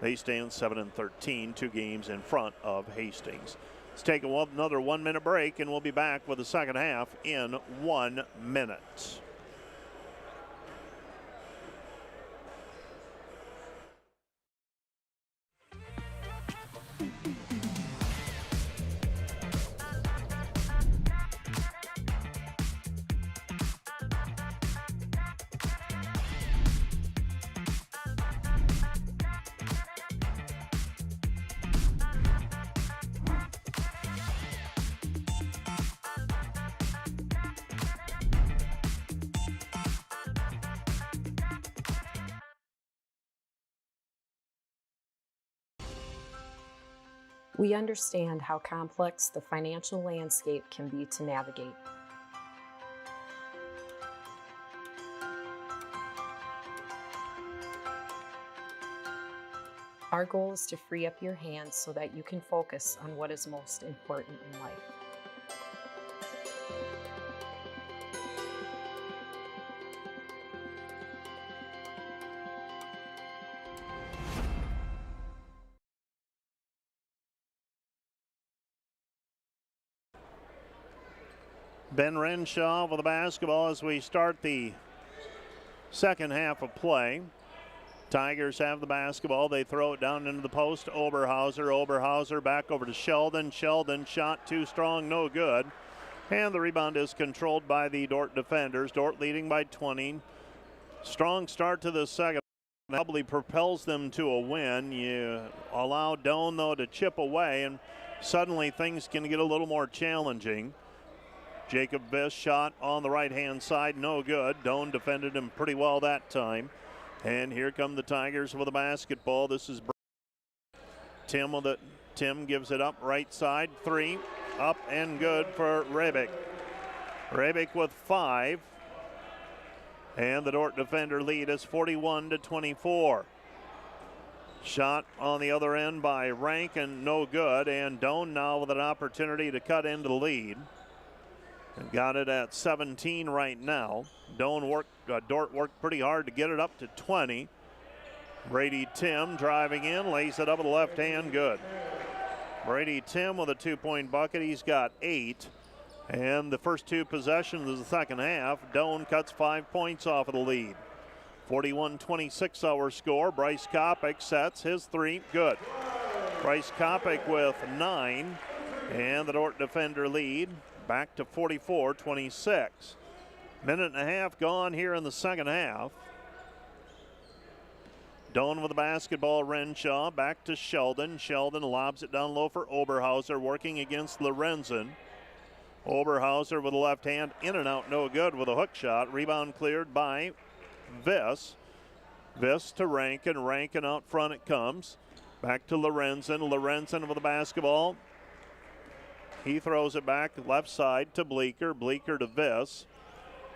They stand 7-13, 2 games in front of Hastings. Let's take another 1-minute break, and we'll be back with the second half in 1 minute. We understand how complex the financial landscape can be to navigate. Our goal is to free up your hands so that you can focus on what is most important in life. Ben Renshaw with the basketball as we start the second half of play. Tigers have the basketball. They throw it down into the post. Oberhauser back over to Sheldon. Sheldon shot too strong, no good. And the rebound is controlled by the Dordt defenders. Dordt leading by 20. Strong start to the second. Probably propels them to a win. You allow Doane, though, to chip away, and suddenly things can get a little more challenging. Jacob Viss shot on the right-hand side, no good. Doane defended him pretty well that time. And here come the Tigers with the basketball. This is Tim with it. Tim gives it up right side. 3 up and good for Rebick. Rebick with 5. And the Dordt defender lead is 41-24. Shot on the other end by Rankin, no good. And Doane now with an opportunity to cut into the lead. And got it at 17 right now. Dordt worked pretty hard to get it up to 20. Brady Tim driving in, lays it up with the left hand, good. Brady Tim with a 2-point bucket. He's got 8. And the first 2 possessions of the second half, Doane cuts 5 points off of the lead. 41-26 our score. Bryce Kopic sets his 3, good. Bryce Kopic with 9. And the Dordt defender lead back to 44-26. Minute and a half gone here in the second half. Doane with the basketball. Renshaw back to Sheldon. Sheldon lobs it down low for Oberhauser, working against Lorenzen. Oberhauser with the left hand, in and out, no good with a hook shot. Rebound cleared by Viss. Viss to Rankin. Rankin out front it comes. Back to Lorenzen. Lorenzen with the basketball. He throws it back left side to Bleeker. Bleeker to Viss.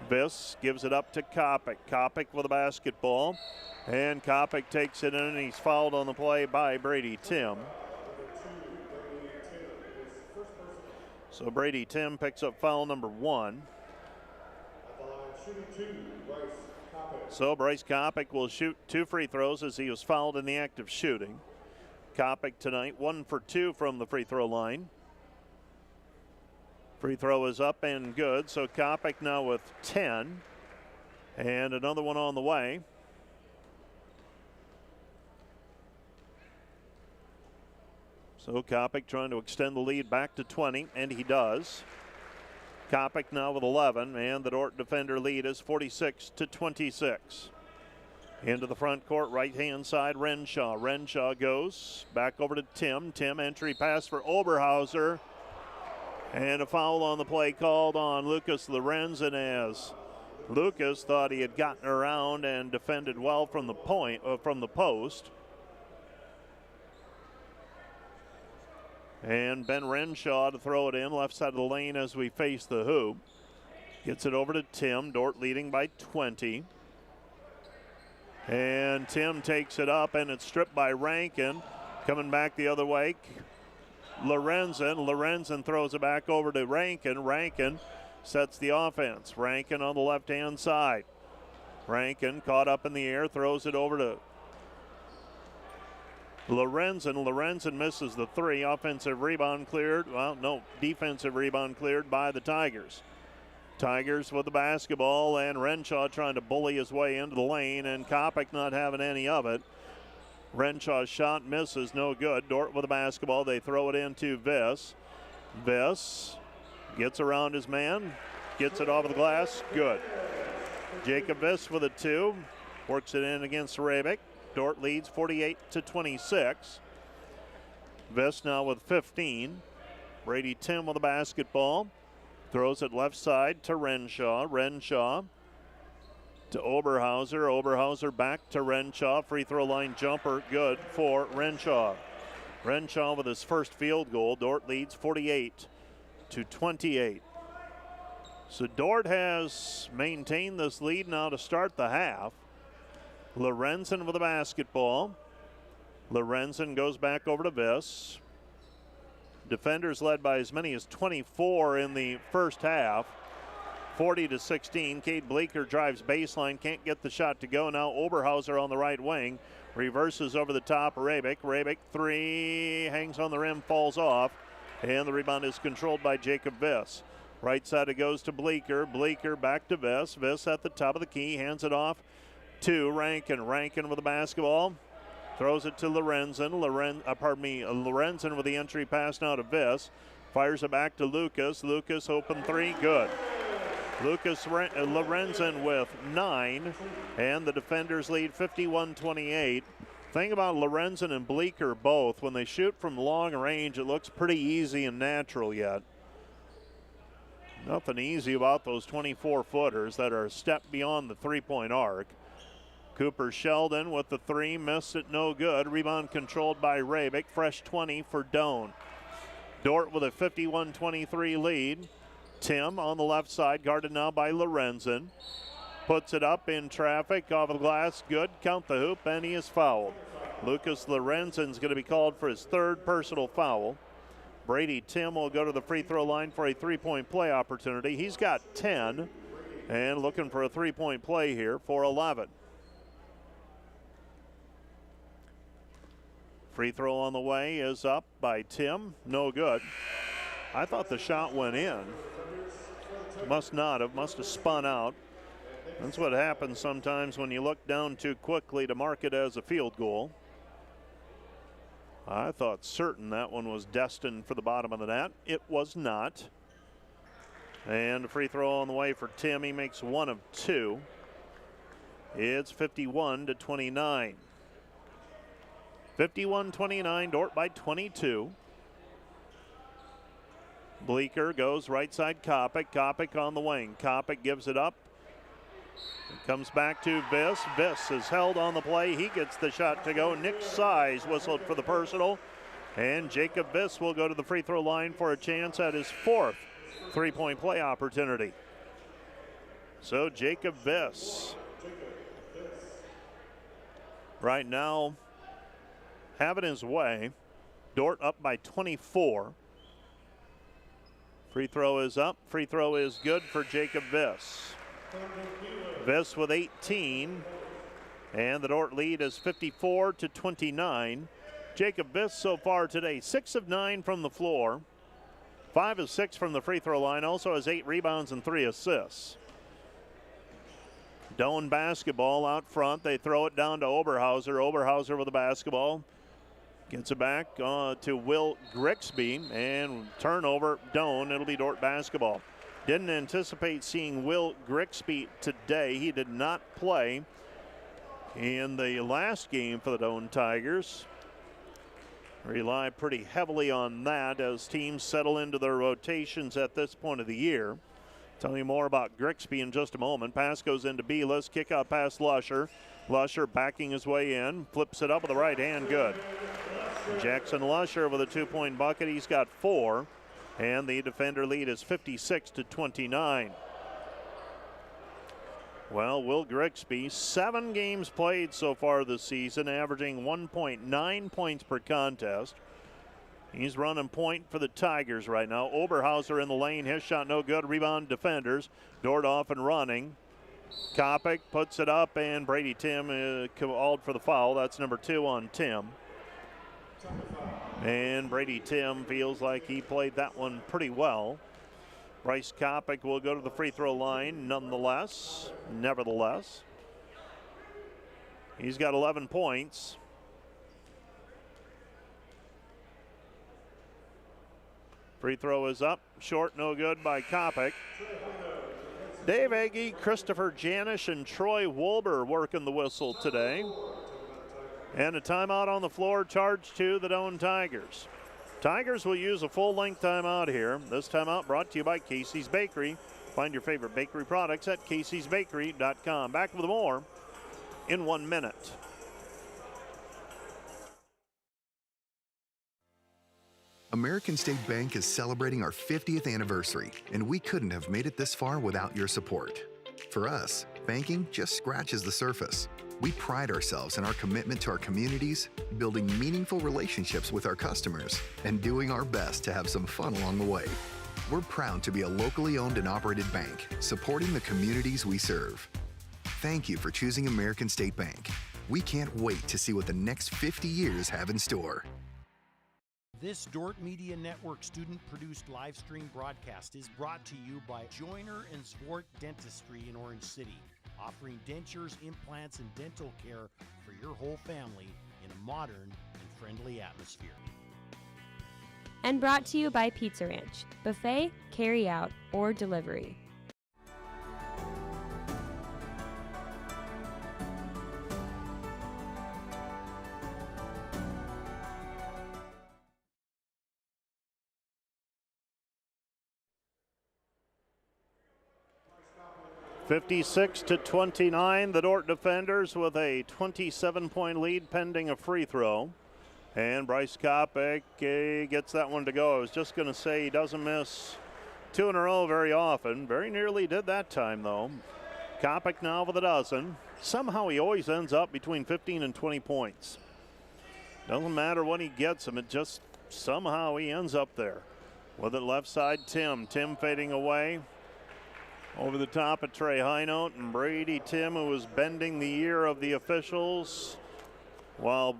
Viss gives it up to Kopic. Kopic with the basketball. And Kopic takes it in, and he's fouled on the play by Brady Tim. So Brady Tim picks up foul number 1. So Bryce Kopic will shoot 2 free throws as he was fouled in the act of shooting. Kopic tonight 1 for 2 from the free throw line. Free throw is up and good, so Kopic now with 10. And another one on the way. So Kopic trying to extend the lead back to 20, and he does. Kopic now with 11, and the Dordt defender lead is 46-26. Into the front court, right-hand side, Renshaw. Renshaw goes back over to Tim. Tim, entry pass for Oberhauser. And a foul on the play called on Lucas Lorenzen, as Lucas thought he had gotten around and defended well from the post. And Ben Renshaw to throw it in, left side of the lane as we face the hoop. Gets it over to Tim. Dordt leading by 20. And Tim takes it up, and it's stripped by Rankin. Coming back the other way, Lorenzen throws it back over to Rankin. Rankin sets the offense. Rankin on the left-hand side. Rankin caught up in the air, throws it over to Lorenzen. Lorenzen misses the three. Offensive rebound cleared. Well, no, defensive rebound cleared by the Tigers. Tigers with the basketball, and Renshaw trying to bully his way into the lane, and Kopic not having any of it. Renshaw's shot misses, no good. Dordt with the basketball. They throw it into Viss. Viss gets around his man, gets it off of the glass, good. Jacob Viss with a two, works it in against Rebick. Dordt leads 48-26. Viss now with 15. Brady Tim with the basketball. Throws it left side to Renshaw. Renshaw to Oberhauser. Oberhauser back to Renshaw. Free throw line jumper good for Renshaw. Renshaw with his first field goal. Dordt leads 48-28. So Dordt has maintained this lead now to start the half. Lorenzen with the basketball. Lorenzen goes back over to Viss. Defenders led by as many as 24 in the first half. 40-16. Cade Bleeker drives baseline, can't get the shot to go. Now Oberhauser on the right wing. Reverses over the top. Rebick. Rebick three. Hangs on the rim, falls off. And the rebound is controlled by Jacob Viss. Right side it goes to Bleeker. Bleeker back to Viss. Viss at the top of the key. Hands it off to Rankin. Rankin with the basketball. Throws it to Lorenzen. Lorenzen with the entry pass now to Viss. Fires it back to Lucas. Lucas open three, good. Lorenzen with 9, and the defenders lead 51-28. Thing about Lorenzen and Bleeker both, when they shoot from long range, it looks pretty easy and natural yet. Nothing easy about those 24-footers that are a step beyond the three-point arc. Cooper Sheldon with the three, missed it, no good. Rebound controlled by Rebick. Fresh 20 for Doane. Dordt with a 51-23 lead. Tim on the left side, guarded now by Lorenzen. Puts it up in traffic, off of the glass, good. Count the hoop, and he is fouled. Lucas Lorenzen's going to be called for his third personal foul. Brady Tim will go to the free throw line for a three-point play opportunity. He's got 10, and looking for a three-point play here for 11. Free throw on the way is up by Tim. No good. I thought the shot went in. Must not have. Must have spun out. That's what happens sometimes when you look down too quickly to mark it as a field goal. I thought certain that one was destined for the bottom of the net. It was not. And a free throw on the way for Tim. He makes one of two. It's 51-29. 51-29, Dordt by 22. Bleeker goes right side, Kopic. Kopic on the wing. Kopic gives it up. It comes back to Viss. Viss is held on the play. He gets the shot to go. Nick Size whistled for the personal. And Jacob Viss will go to the free throw line for a chance at his fourth three-point play opportunity. So Jacob Viss right now having his way. Dordt up by 24. Free throw is up. Free throw is good for Jacob Viss. Viss with 18. And the Dordt lead is 54-29. Jacob Viss so far today, 6 of 9 from the floor. 5 of 6 from the free throw line. Also has 8 rebounds and 3 assists. Doane basketball out front. They throw it down to Oberhauser. Oberhauser with the basketball. Gets it back to Will Grixby, and turnover, Doane. It'll be Dordt basketball. Didn't anticipate seeing Will Grixby today. He did not play in the last game for the Doane Tigers. Rely pretty heavily on that as teams settle into their rotations at this point of the year. Tell you more about Grixby in just a moment. Pass goes into Belis. Kick out past Lusher. Lusher backing his way in. Flips it up with the right hand. Good. Jackson Lusher with a 2-point bucket. He's got 4. And the defender lead is 56-29. Well, Will Grixby, 7 games played so far this season, averaging 1.9 points per contest. He's running point for the Tigers right now. Oberhauser in the lane. His shot no good. Rebound defenders. Dordt off and running. Kopic puts it up, and Brady Tim called for the foul. That's number 2 on Tim. And Brady Tim feels like he played that one pretty well. Bryce Kopic will go to the free throw line nevertheless. He's got 11 points. Free throw is up, short, no good by Kopic. Dave Agee, Christopher Janish, and Troy Wolber working the whistle today. And a timeout on the floor, charged to the Doane Tigers. Tigers will use a full-length timeout here. This timeout brought to you by Casey's Bakery. Find your favorite bakery products at caseysbakery.com. Back with more in 1 minute. American State Bank is celebrating our 50th anniversary, and we couldn't have made it this far without your support. For us, banking just scratches the surface. We pride ourselves in our commitment to our communities, building meaningful relationships with our customers, and doing our best to have some fun along the way. We're proud to be a locally owned and operated bank, supporting the communities we serve. Thank you for choosing American State Bank. We can't wait to see what the next 50 years have in store. This Dordt Media Network student-produced live stream broadcast is brought to you by Joyner and Zwart Dentistry in Orange City, offering dentures, implants, and dental care for your whole family in a modern and friendly atmosphere. And brought to you by Pizza Ranch, buffet, carry out, or delivery. (56-29), the Dordt defenders with a 27-point lead pending a free throw. And Bryce Kopic gets that one to go. I was just going to say he doesn't miss 2 in a row very often. Very nearly did that time, though. Kopic now with a dozen. Somehow he always ends up between 15 and 20 points. Doesn't matter when he gets them, it just somehow he ends up there. With it left side, Tim. Tim fading away. Over the top of Trey Highnote and Brady Tim, who was bending the ear of the officials while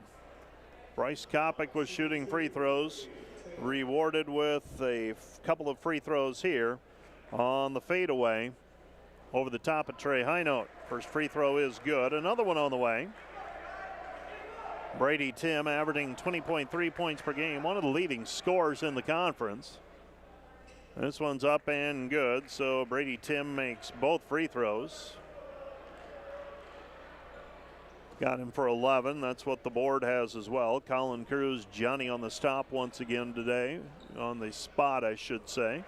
Bryce Kopic was shooting free throws, rewarded with a couple of free throws here on the fadeaway over the top of Trey Highnote. First free throw is good. Another one on the way. Brady Tim averaging 20.3 points per game, one of the leading scorers in the conference. This one's up and good, so Brady Tim makes both free throws. Got him for 11. That's what the board has as well. Colin Cruz, Johnny on the stop once again today. On the spot, I should say.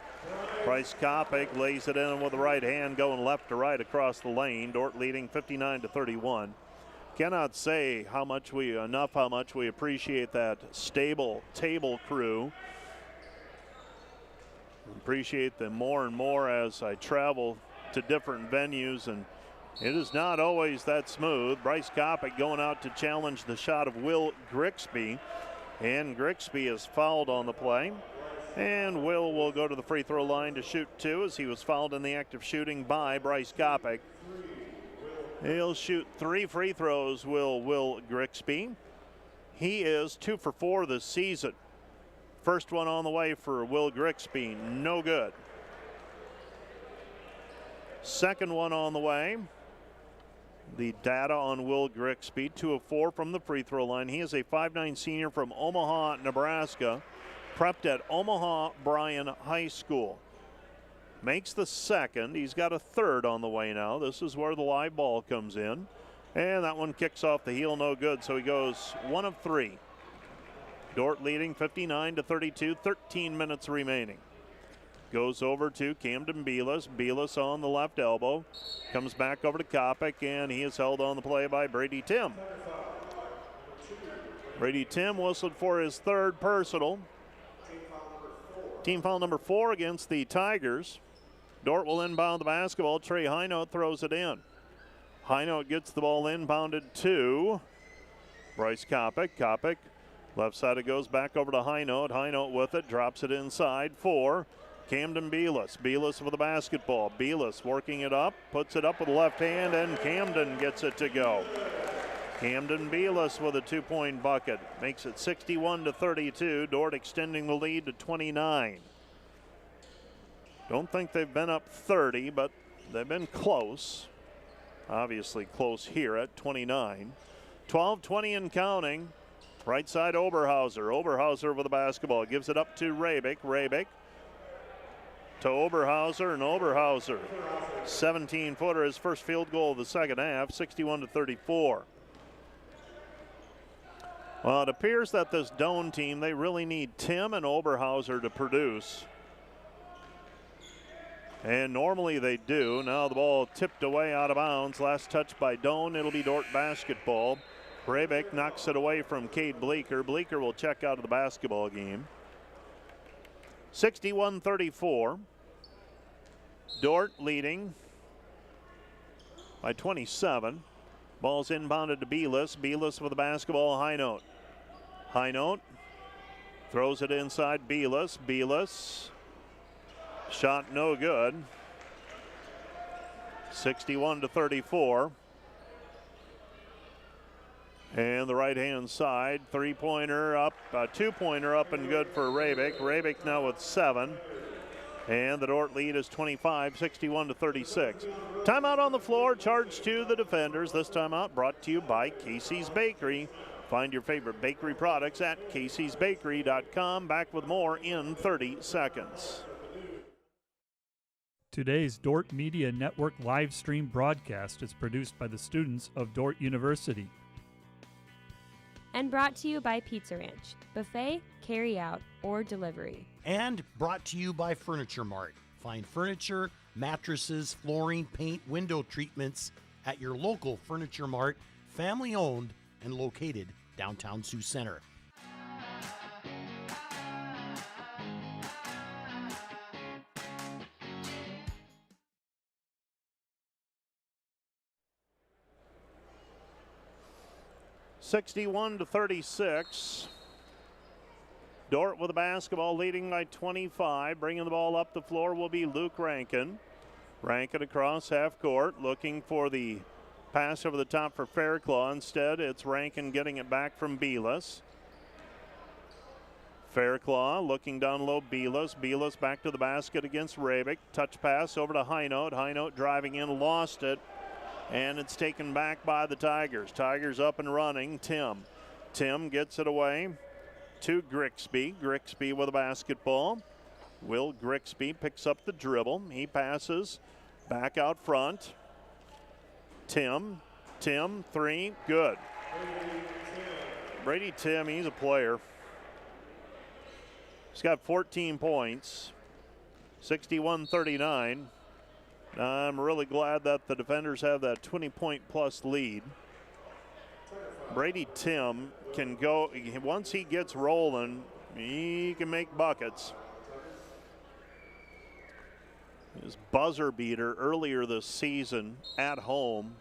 Bryce Kopic lays it in with the right hand, going left to right across the lane. Dordt leading 59-31. Cannot say how much we appreciate that stable table crew. Appreciate them more and more as I travel to different venues, and it is not always that smooth. Bryce Kopic going out to challenge the shot of Will Grixby, and Grixby is fouled on the play. And will go to the free throw line to shoot 2 as he was fouled in the act of shooting by Bryce Kopic. He'll shoot 3 free throws, Will Grixby. He is 2 for 4 this season. First one on the way for Will Grixby, no good. Second one on the way the data on Will Grigsby, 2 of 4 from the free throw line. He is a 5'9" senior from Omaha, Nebraska, prepped at Omaha Bryan High School. Makes the second. He's got a third on the way now. This is where the live ball comes in. And that one kicks off the heel, no good. So he goes 1 of 3. Dordt leading 59-32, 13 minutes remaining. Goes over to Camden Belis. Belis on the left elbow. Comes back over to Kopic, and he is held on the play by Brady Tim. Brady Tim whistled for his third personal. Team foul number 4 against the Tigers. Dordt will inbound the basketball. Trey Hinote throws it in. Hinote gets the ball inbounded to Bryce Kopic. Kopic, left side, it goes back over to Hinote. Hinote with it, drops it inside for Camden Belis. Belis with the basketball. Belis working it up, puts it up with the left hand, and Camden gets it to go. Camden Belis with a 2-point bucket. Makes it 61-32. Dordt extending the lead to 29. Don't think they've been up 30, but they've been close. Obviously close here at 29. 12-20 and counting. Right side Oberhauser. Oberhauser with the basketball. Gives it up to Rebick. Rebick to Oberhauser, and Oberhauser 17-footer, his first field goal of the second half, 61-34. Well, it appears that this Doane team, they really need Tim and Oberhauser to produce. And normally they do. Now the ball tipped away out of bounds. Last touch by Doane. It'll be Dordt basketball. Rebick knocks it away from Cade Bleeker. Bleeker will check out of the basketball game. 61-34. Dordt leading by 27. Ball's inbounded to Belis. Belis with the basketball. Hinote. Hinote throws it inside Belis. Belis. Shot no good. 61-34. And the right-hand side, three-pointer up, two-pointer up and good for Rebick. Rebick now with 7. And the Dordt lead is 25, 61-36. Timeout on the floor, charge to the defenders. This timeout brought to you by Casey's Bakery. Find your favorite bakery products at caseysbakery.com. Back with more in 30 seconds. Today's Dordt Media Network live stream broadcast is produced by the students of Dordt University. And brought to you by Pizza Ranch, buffet, carry out, or delivery. And brought to you by Furniture Mart. Find furniture, mattresses, flooring, paint, window treatments at your local Furniture Mart, family owned and located downtown Sioux Center. (61-36). Dordt with the basketball, leading by 25. Bringing the ball up the floor will be Luke Rankin. Rankin across half court, looking for the pass over the top for Fairclaw. Instead, it's Rankin getting it back from Belis. Fairclaw looking down low, Belis. Belis back to the basket against Rebick. Touch pass over to Hinote. Hinote driving in, lost it. And it's taken back by the Tigers. Tigers up and running. Tim gets it away to Grigsby. Grigsby with a basketball. Will Grigsby picks up the dribble. He passes back out front. Tim, 3, good. Brady Tim, he's a player. He's got 14 points, 61-39. I'm really glad that the defenders have that 20-point plus lead. Brady Tim can go, once he gets rolling, he can make buckets. His buzzer beater earlier this season at home,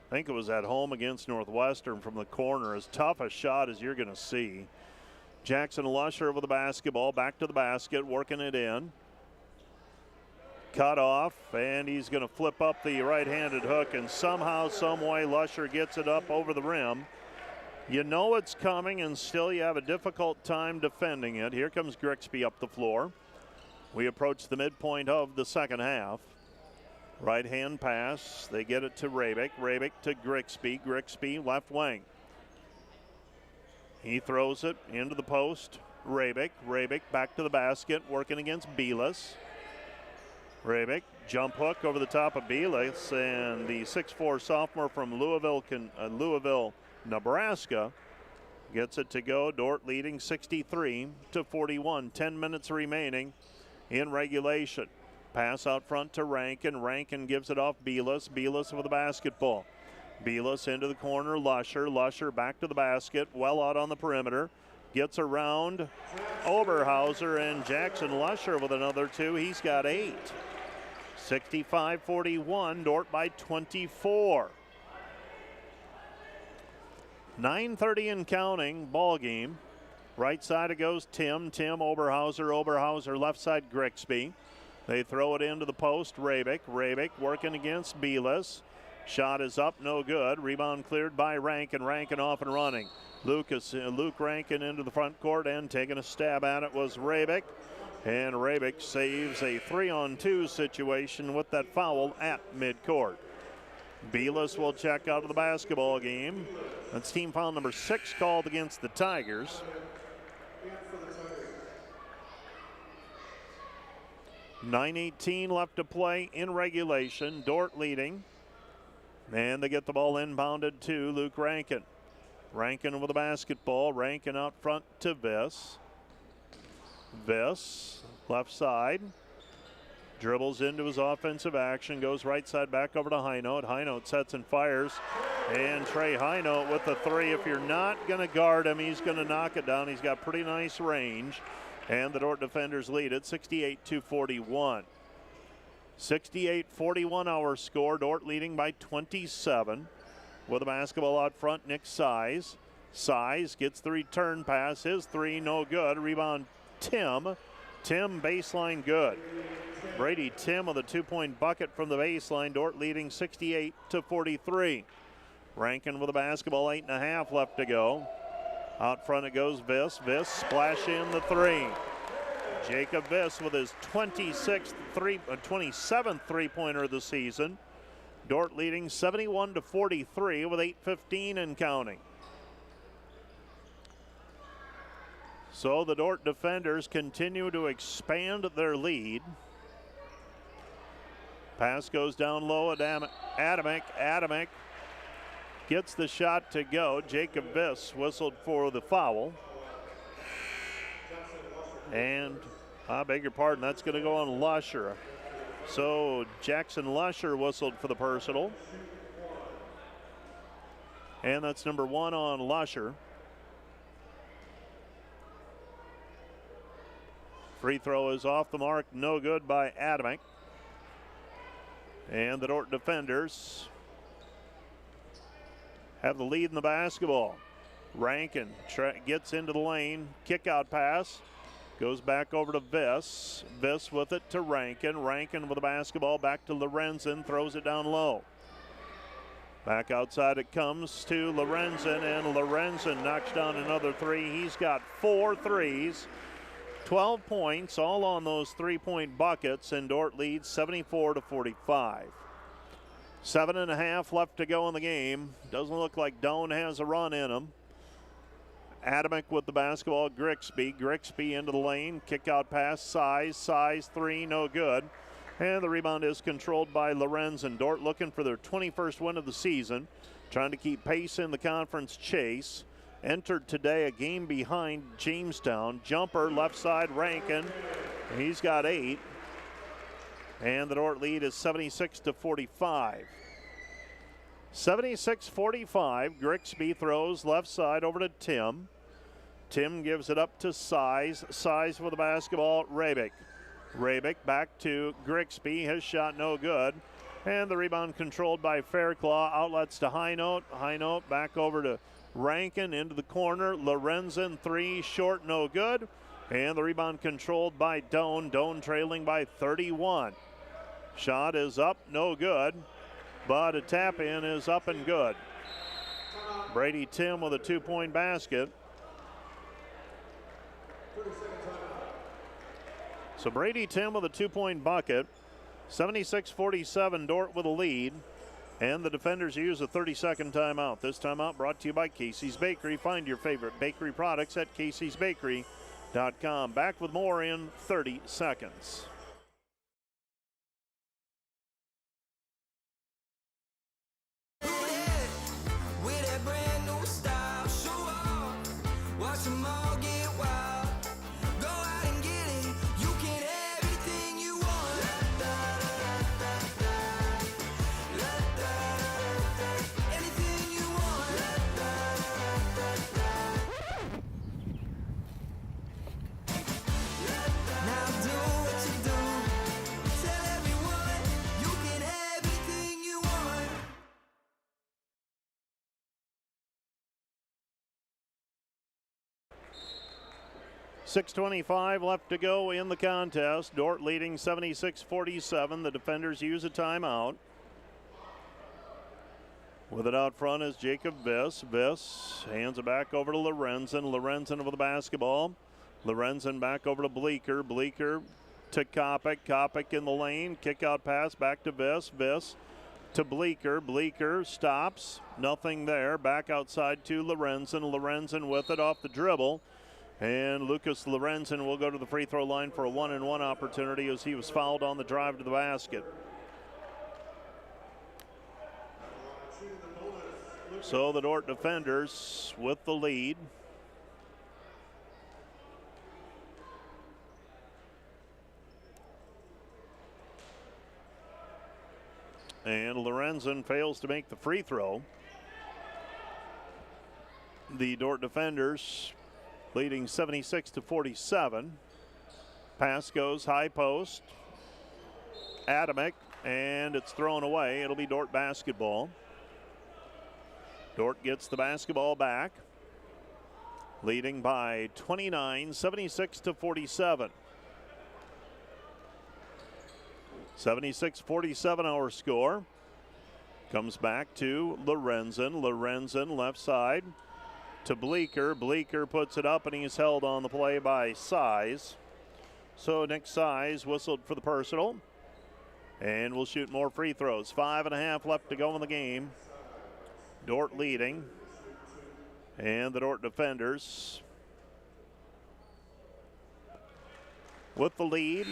I think it was at home against Northwestern from the corner, as tough a shot as you're going to see. Jackson Lusher with the basketball, back to the basket, working it in. Cut off, and he's going to flip up the right-handed hook, and somehow, some way, Lusher gets it up over the rim. You know it's coming, and still you have a difficult time defending it. Here comes Grigsby up the floor. We approach the midpoint of the second half. Right-hand pass. They get it to Rabick. Rabick to Grixby. Grixby, left wing. He throws it into the post. Rabick. Rabick back to the basket, working against Belis. Rabick, jump hook over the top of Belis, and the 6'4 sophomore from Louisville, Nebraska, gets it to go. Dordt leading 63-41. 10 minutes remaining in regulation. Pass out front to Rankin. Rankin gives it off Belis. Belis with the basketball. Belis into the corner. Lusher. Lusher back to the basket. Well out on the perimeter. Gets around Oberhauser and Jackson Lusher with another 2. He's got 8. 65-41. Dordt by 24. 9:30 and counting. Ball game. Right side it goes Tim. Tim Oberhauser. Oberhauser left side Grixby. They throw it into the post. Rabick. Rabick working against Belis. Shot is up, no good. Rebound cleared by Rankin. Rankin off and running. Luke Rankin into the front court, and taking a stab at it was Rabick. And Rabick saves a 3-on-2 situation with that foul at midcourt. Belis will check out of the basketball game. That's team foul number 6 called against the Tigers. 9:18 left to play in regulation. Dordt leading. And they get the ball inbounded to Luke Rankin. Rankin with the basketball. Rankin out front to Viss. Viss, left side. Dribbles into his offensive action. Goes right side back over to Highnote. Highnote sets and fires. And Trey Highnote with the 3. If you're not going to guard him, he's going to knock it down. He's got pretty nice range. And the Dordt defenders lead at 68-41. 68-41 our score. Dordt leading by 27. With the basketball out front, Nick Size. Size gets the return pass. His 3 no good. Rebound Tim. Tim baseline good. Brady Tim with a 2-point bucket from the baseline. Dordt leading 68-43. Rankin with the basketball, 8.5 left to go. Out front it goes Viss. Viss splash in the 3. Jacob Viss with his 27th three-pointer of the season. Dordt leading 71-43 with 8:15 and counting. So the Dordt defenders continue to expand their lead. Pass goes down low. Adamick. Adamick gets the shot to go. Jacob Viss whistled for the foul. And I beg your pardon, that's going to go on Lusher. So Jackson Lusher whistled for the personal. And that's number 1 on Lusher. Free throw is off the mark, no good by Adamick. And the Dordt defenders have the lead in the basketball. Rankin gets into the lane, kick out pass, goes back over to Viss. Viss with it to Rankin. Rankin with the basketball back to Lorenzen, throws it down low. Back outside it comes to Lorenzen, and Lorenzen knocks down another 3. He's got 4 threes. 12 points, all on those 3-point buckets, and Dordt leads 74-45. 7.5 left to go in the game. Doesn't look like Doane has a run in him. Adamick with the basketball, Grixby. Grixby into the lane, kick out pass, Size 3, no good. And the rebound is controlled by Lorenzen. Dordt looking for their 21st win of the season, trying to keep pace in the conference chase. Entered today a game behind Jamestown. Jumper left side, Rankin. He's got 8. And the Dordt lead is 76-45. 76-45. Grixby throws left side over to Tim. Tim gives it up to Size. Size with the basketball, Rabick. Rabick back to Grixby. His shot no good. And the rebound controlled by Fairclaw. Outlets to Highnote. Highnote back over to Rankin into the corner. Lorenzen 3 short, no good. And the rebound controlled by Doane. Doane trailing by 31. Shot is up, no good. But a tap in is up and good. Brady Tim with a 2-point basket. So Brady Tim with a 2-point bucket. 76-47, Dordt with a lead. And the defenders use a 30-second timeout. This timeout brought to you by Casey's Bakery. Find your favorite bakery products at caseysbakery.com. Back with more in 30 seconds. .625 left to go in the contest. Dordt leading 76-47. The defenders use a timeout. With it out front is Jacob Viss. Viss hands it back over to Lorenzen. Lorenzen with the basketball. Lorenzen back over to Bleeker. Bleeker to Kopic. Kopic in the lane. Kick out pass back to Viss. Viss to Bleeker. Bleeker stops. Nothing there. Back outside to Lorenzen. Lorenzen with it off the dribble. And Lucas Lorenzen will go to the free throw line for a 1-and-1 opportunity as he was fouled on the drive to the basket. So the Dordt defenders with the lead. And Lorenzen fails to make the free throw. The Dordt defenders leading 76-47. Pass goes high post. Adamick, and it's thrown away. It'll be Dordt basketball. Dordt gets the basketball back, leading by 29, 76-47. 76-47 our score. Comes back to Lorenzen. Lorenzen left side to Bleeker. Bleeker puts it up and he's held on the play by Size. So Nick Size whistled for the personal. And we'll shoot more free throws. 5.5 left to go in the game. Dordt leading. And the Dordt defenders with the lead.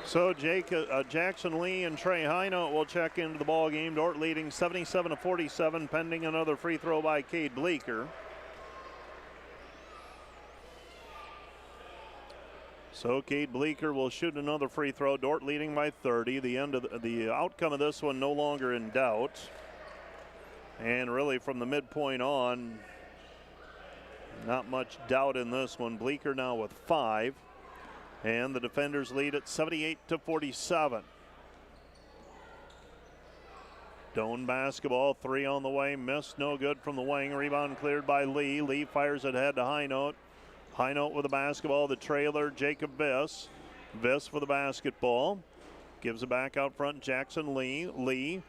So Jackson Lee and Trey Hinote will check into the ball game. Dordt leading 77-47, pending another free throw by Cade Bleeker. So Cade Bleeker will shoot another free throw. Dordt leading by 30. The outcome of this one no longer in doubt. And really from the midpoint on, not much doubt in this one. Bleeker now with 5. And the defenders lead at 78-47. Doane basketball, 3 on the way, missed, no good from the wing. Rebound cleared by Lee. Lee fires it ahead to Hinote. Hinote with the basketball, the trailer, Jacob Viss. Viss for the basketball. Gives it back out front, Jackson Lee. Lee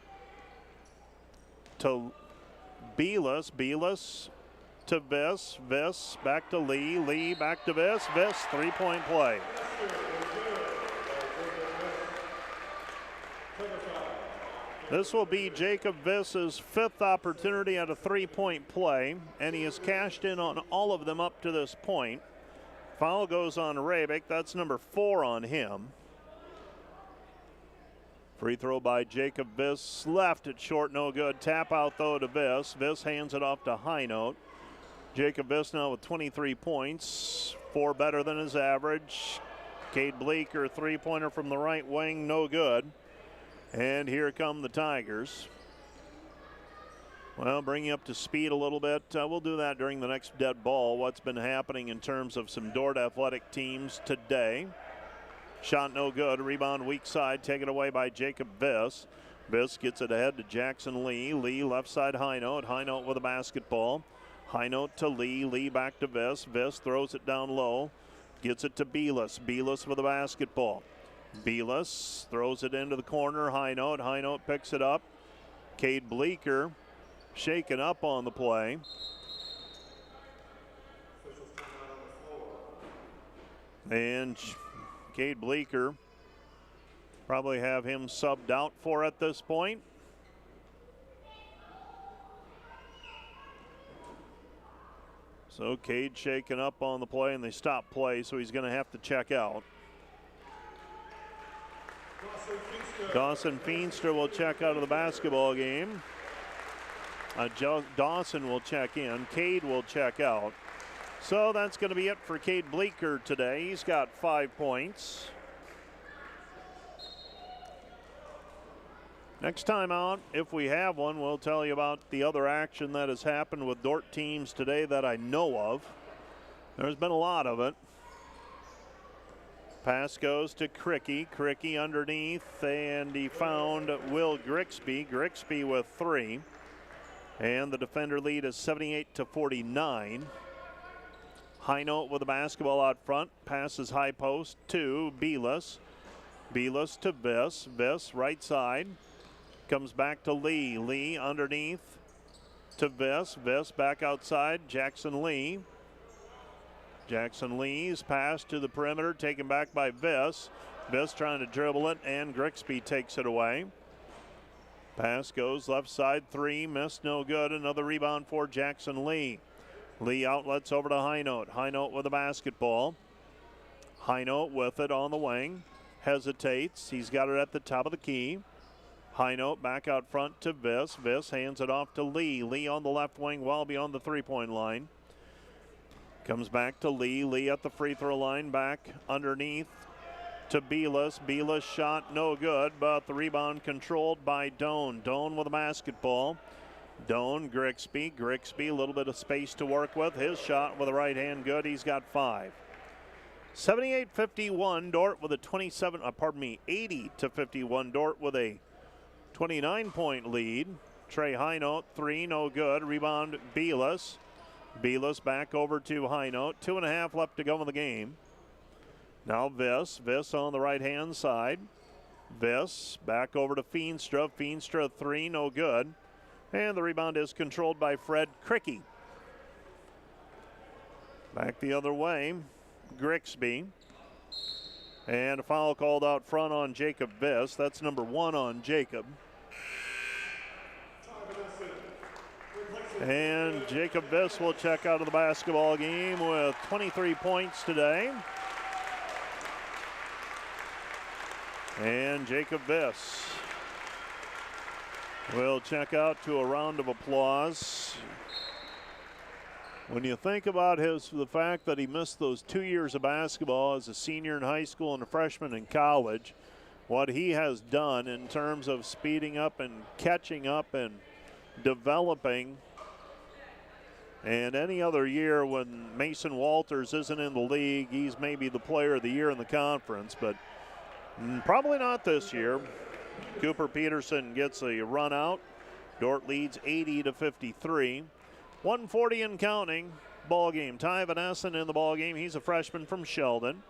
to Belis. Belis to Viss. Viss back to Lee. Lee back to Viss. Viss, 3-point play. This will be Jacob Viss's 5th opportunity at a 3-point play, and he has cashed in on all of them up to this point. Foul goes on Rabick. That's number 4 on him. Free throw by Jacob Viss. Left it short, no good. Tap out though to Viss. Viss hands it off to Hinote. Jacob Viss now with 23 points, 4 better than his average. Cade Bleeker, 3-pointer from the right wing, no good. And here come the Tigers. Well, bring you up to speed a little bit. We'll do that during the next dead ball. What's been happening in terms of some Dordt athletic teams today. Shot no good. Rebound weak side taken away by Jacob Viss. Viss gets it ahead to Jackson Lee. Lee left side Hinote. Hinote with a basketball. Hinote to Lee. Lee back to Viss. Viss throws it down low. Gets it to Belis. Belis with a basketball. Belis throws it into the corner. Hinote. Hinote picks it up. Cade Bleeker shaken up on the play. And Cade Bleeker probably have him subbed out for at this point. So Cade shaken up on the play, and they stop play, so he's going to have to check out. Dawson Feenstra will check out of the basketball game. Dawson will check in. Cade will check out. So that's going to be it for Cade Bleeker today. He's got 5 points. Next time out, if we have one, we'll tell you about the other action that has happened with Dordt teams today that I know of. There's been a lot of it. Pass goes to Cricky. Cricky underneath, and he found Will Grixby. Grixby with 3. And the defender lead is 78-49. High note with the basketball out front. Passes high post to Belis. Belis to Viss. Viss right side. Comes back to Lee. Lee underneath to Viss. Viss back outside. Jackson Lee. Jackson Lee's pass to the perimeter, taken back by Viss. Viss trying to dribble it, and Grixby takes it away. Pass goes left side, 3, missed, no good. Another rebound for Jackson Lee. Lee outlets over to High Note. High Note with the basketball. High Note with it on the wing. Hesitates. He's got it at the top of the key. High Note back out front to Viss. Viss hands it off to Lee. Lee on the left wing, well beyond the three-point line. Comes back to Lee. Lee at the free throw line, back underneath to Belis. Belis shot no good, but the rebound controlled by Doane. Doane with the basketball. Doane, Grixby. Grixby, a little bit of space to work with. His shot with the right hand good. He's got 5. 78-51, Dordt with a 80-51, Dordt with a 29-point lead. Trey High Note, 3, no good. Rebound, Belis. Belis back over to High Note. 2.5 left to go in the game. Now Viss. Viss on the right-hand side. Viss back over to Feenstra. Feenstra, 3, no good. And the rebound is controlled by Fred Cricky. Back the other way, Grixby. And a foul called out front on Jacob Viss. That's number 1 on Jacob. And Jacob Viss will check out of the basketball game with 23 points today. And Jacob Viss will check out to a round of applause. When you think about the fact that he missed those 2 years of basketball as a senior in high school and a freshman in college, what he has done in terms of speeding up and catching up and developing. And any other year when Mason Walters isn't in the league, he's maybe the player of the year in the conference, but probably not this year. Cooper Peterson gets a run out. Dordt leads 80-53. 140 and counting. Ball game. Ty Vanessen in the ball game. He's a freshman from Sheldon.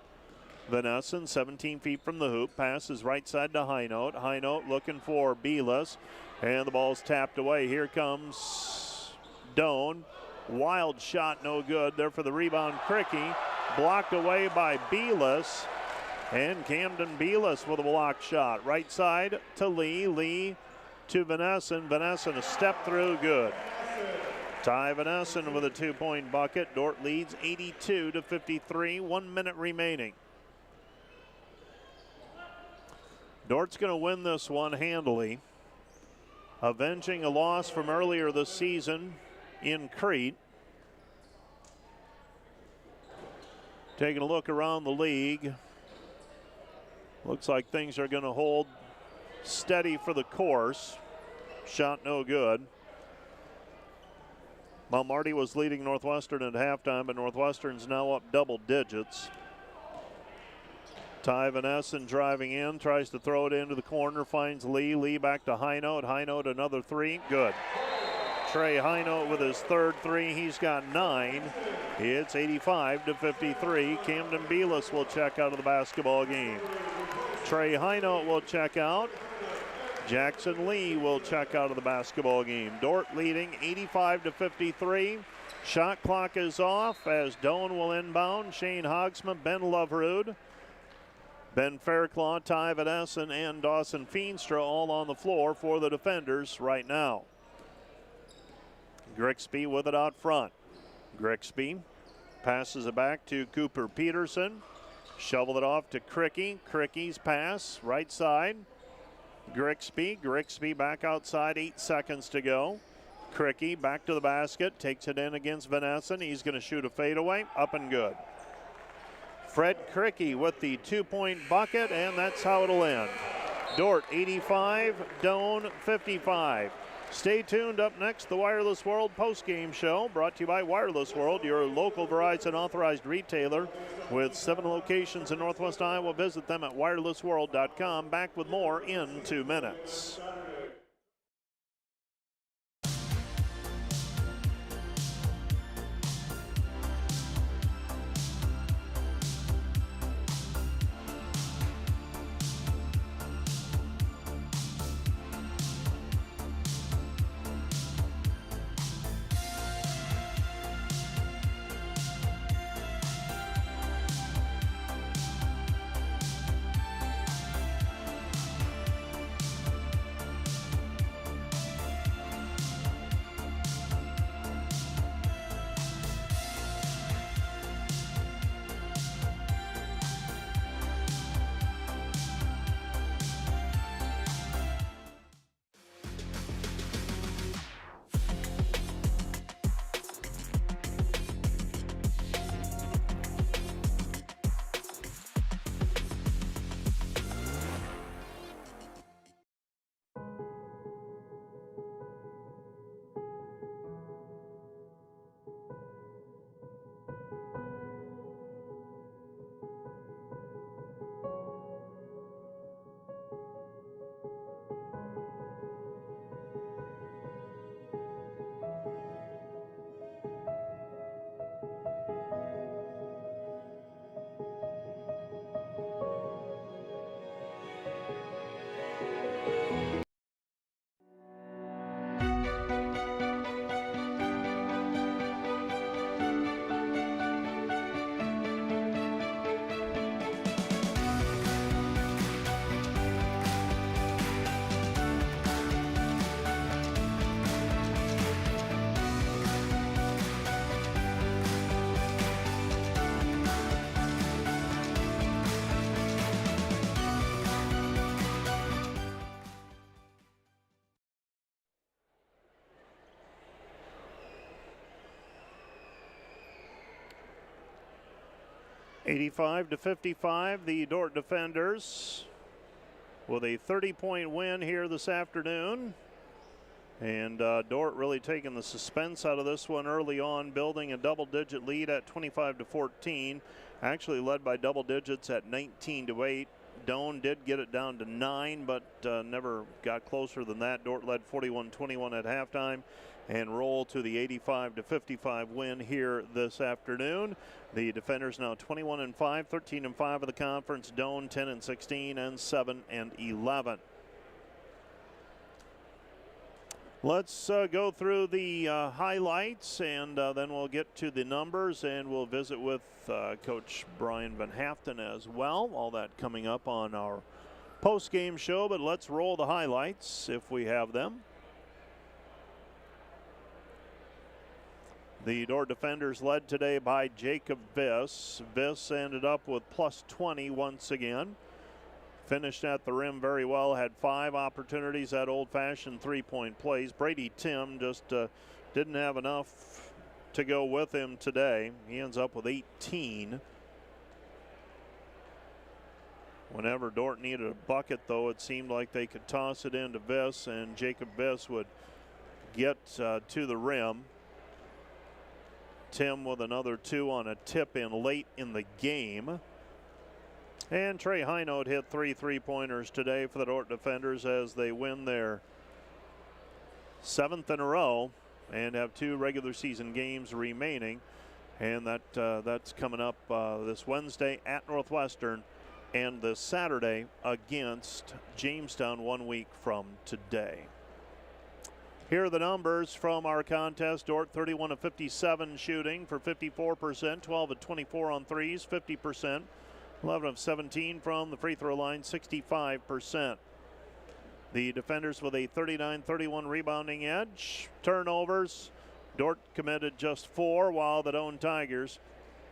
Vanessen 17 feet from the hoop. Passes right side to High Note. High Note looking for Belis. And the ball's tapped away. Here comes Doane. Wild shot, no good. There for the rebound, Cricky. Blocked away by Belis. And Camden Belis with a block shot. Right side to Lee. Lee to Vanessen. Vanessen a step through, good. Ty Vanessen with a 2-point bucket. Dordt leads 82-53. 1 minute remaining. Dordt's going to win this one handily, avenging a loss from earlier this season in Crete. Taking a look around the league. Looks like things are going to hold steady for the course. Shot no good. Mount Marty was leading Northwestern at halftime, but Northwestern's now up double digits. Ty Vanessen driving in, tries to throw it into the corner, finds Lee. Lee back to High Note. High Note another 3, good. Trey High Note with his third 3. He's got 9. It's 85-53. Camden Belis will check out of the basketball game. Trey High Note will check out. Jackson Lee will check out of the basketball game. Dordt leading 85-53. Shot clock is off as Doane will inbound. Shane Hogsma, Ben Loverud, Ben Fairclaw, Ty Vanessen, and Dawson Feenstra all on the floor for the defenders right now. Grixby with it out front. Grixby passes it back to Cooper Peterson. Shoveled it off to Cricky. Cricky's pass, right side. Grixby back outside, 8 seconds to go. Cricky back to the basket, takes it in against Vanessen. He's going to shoot a fadeaway, up and good. Fred Cricky with the 2-point bucket, and that's how it'll end. Dordt 85, Doane 55. Stay tuned. Up next, the Wireless World postgame show, brought to you by Wireless World, your local Verizon authorized retailer with 7 locations in Northwest Iowa. Visit them at wirelessworld.com. Back with more in 2 minutes. (85-55), the Dordt defenders with a 30-point win here this afternoon. And Dordt really taking the suspense out of this one early on, building a double-digit lead at 25-14. Actually led by double digits at 19-8. Doane did get it down to 9, but never got closer than that. Dordt led 41-21 at halftime and roll to the 85-55 win here this afternoon. The defenders now 21-5, 13-5 of the conference. Doane 10-16 and 7-11. Let's go through the highlights, and then we'll get to the numbers, and we'll visit with Coach Brian Van Haften as well. All that coming up on our post-game show, but let's roll the highlights if we have them. The Dordt defenders led today by Jacob Viss. Viss ended up with plus 20 once again. Finished at the rim very well, had 5 opportunities at old-fashioned three-point plays. Brady Tim just didn't have enough to go with him today. He ends up with 18. Whenever Dordt needed a bucket, though, it seemed like they could toss it into Viss, and Jacob Viss would get to the rim. Tim with another 2 on a tip in late in the game. And Trey Hinote hit 3 three-pointers today for the Dordt defenders as they win their 7th in a row and have 2 regular season games remaining. And that's coming up this Wednesday at Northwestern and this Saturday against Jamestown 1 week from today. Here are the numbers from our contest. Dordt 31 of 57 shooting for 54%, 12 of 24 on threes, 50%, 11 of 17 from the free throw line, 65%. The defenders with a 39-31 rebounding edge. Turnovers, Dordt committed just 4, while the Doane Tigers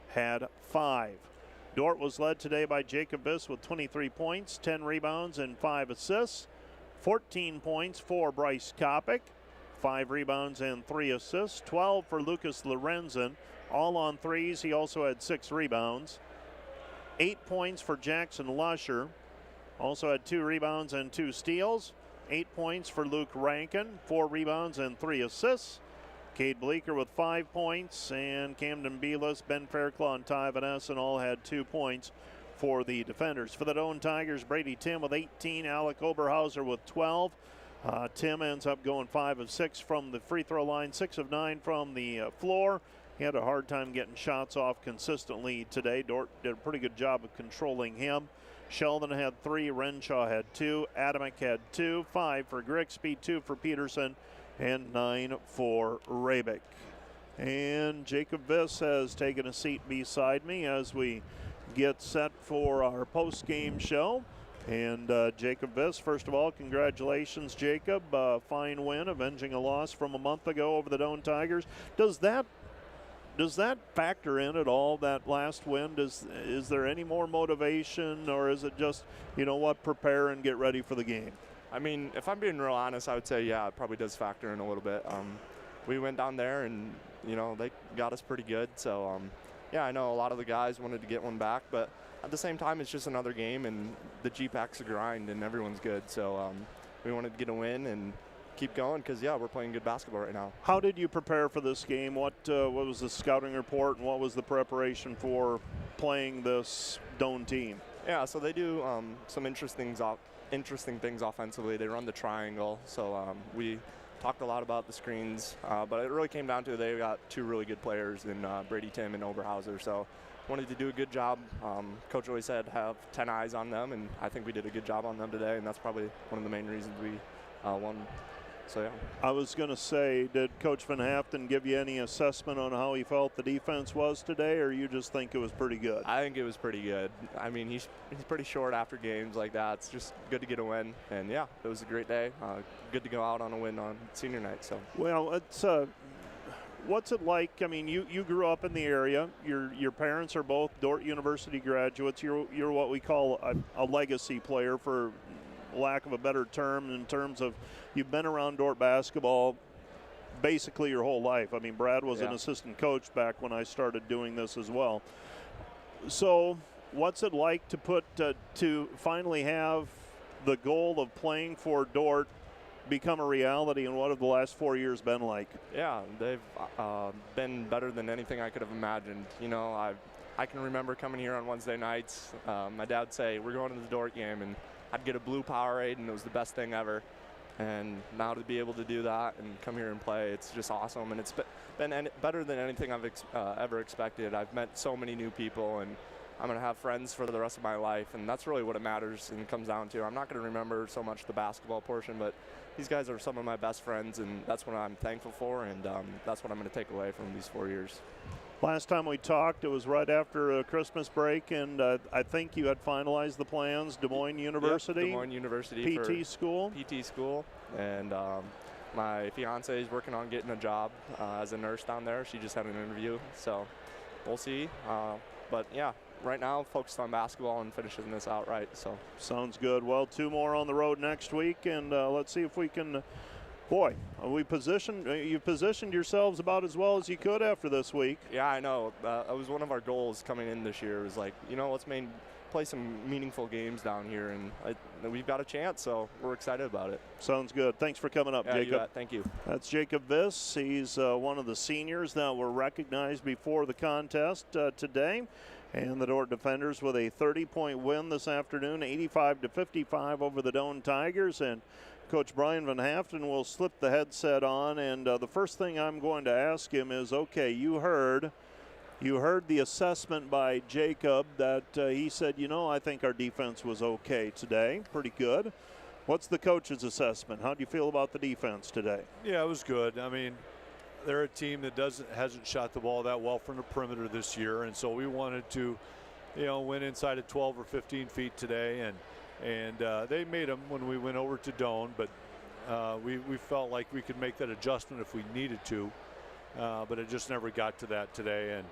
had 5. Dordt was led today by Jacob Biss with 23 points, 10 rebounds, and 5 assists. 14 points for Bryce Kopic, 5 rebounds and 3 assists. 12 for Lucas Lorenzen, all on threes. He also had 6 rebounds. 8 points for Jackson Lusher, also had 2 rebounds and 2 steals. 8 points for Luke Rankin, 4 rebounds and 3 assists. Cade Bleeker with 5 points, and Camden Belis, Ben Fairclaw, and Ty Van Essen all had 2 points for the defenders. For the Doane Tigers, Brady Tim with 18, Alec Oberhauser with 12. Tim ends up going 5 of 6 from the free throw line, 6 of 9 from the floor. He had a hard time getting shots off consistently today. Dordt did a pretty good job of controlling him. Sheldon had 3, Renshaw had 2, Adamick had 2, 5 for Grigsby, 2 for Peterson, and 9 for Rabick. And Jacob Viss has taken a seat beside me as we get set for our post-game show. And Jacob Viss, first of all, congratulations, Jacob. Fine win, avenging a loss from a month ago over the Doane Tigers. Does that factor in at all, that last win? Is there any more motivation, or is it just, you know what, prepare and get ready for the game? I mean, if I'm being real honest, I would say, yeah, it probably does factor in a little bit. We went down there and, you know, they got us pretty good. So, yeah, I know a lot of the guys wanted to get one back, but at the same time, it's just another game, and the G-Pack's a grind, and everyone's good. So we wanted to get a win and keep going because, yeah, we're playing good basketball right now. How did you prepare for this game? What was the scouting report, and what was the preparation for playing this Doane team? Yeah, so they do some interesting things offensively. They run the triangle, so we talked a lot about the screens, but it really came down to they got 2 really good players in Brady Tim and Oberhauser, so wanted to do a good job. Coach always said have 10 eyes on them, and I think we did a good job on them today, and that's probably one of the main reasons we won. So, yeah. I was going to say, did Coach Van Haften give you any assessment on how he felt the defense was today, or you just think it was pretty good? I think it was pretty good. I mean, he's pretty short after games like that. It's just good to get a win. And, yeah, it was a great day. Good to go out on a win on senior night. So. Well, it's what's it like? I mean, you grew up in the area. Your parents are both Dordt University graduates. You're what we call a legacy player, for lack of a better term, in terms of you've been around Dordt basketball basically your whole life. I mean, Brad was an assistant coach back when I started doing this as well. So what's it like to finally have the goal of playing for Dordt become a reality, and what have the last 4 years been like? Yeah, they've been better than anything I could have imagined. You know, I can remember coming here on Wednesday nights. My dad would say, we're going to the Dordt game, and I'd get a blue Powerade, and it was the best thing ever. And now to be able to do that and come here and play, it's just awesome. And it's been better than anything I've ever expected. I've met so many new people, and I'm going to have friends for the rest of my life. And that's really what it matters and comes down to. I'm not going to remember so much the basketball portion, but these guys are some of my best friends, and that's what I'm thankful for, and that's what I'm going to take away from these 4 years. Last time we talked, it was right after Christmas break, and I think you had finalized the plans. Des Moines University. Yep, Des Moines University. PT school. PT school, and my fiance is working on getting a job as a nurse down there. She just had an interview, so we'll see. But yeah, right now focused on basketball and finishing this out right. So sounds good. Well, 2 more on the road next week, and let's see if we can. Boy, you've positioned yourselves about as well as you could after this week. Yeah, I know. It was one of our goals coming in this year. It was like, you know, let's play some meaningful games down here, and we've got a chance, so we're excited about it. Sounds good. Thanks for coming up, Jacob. You bet. Thank you. That's Jacob Viss. He's one of the seniors that were recognized before the contest today. And the Dordt defenders with a 30-point win this afternoon, 85-55 over the Doane Tigers. And Coach Brian Van Haften will slip the headset on, and the first thing I'm going to ask him is, okay, you heard You heard the assessment by Jacob that he said, I think our defense was okay today, pretty good. What's the coach's assessment? How do you feel about the defense today? Yeah, it was good. I mean, they're a team that hasn't shot the ball that well from the perimeter this year, and so we wanted to, win inside of 12 or 15 feet today, and they made them when we went over to Doane, but we felt like we could make that adjustment if we needed to, but it just never got to that today,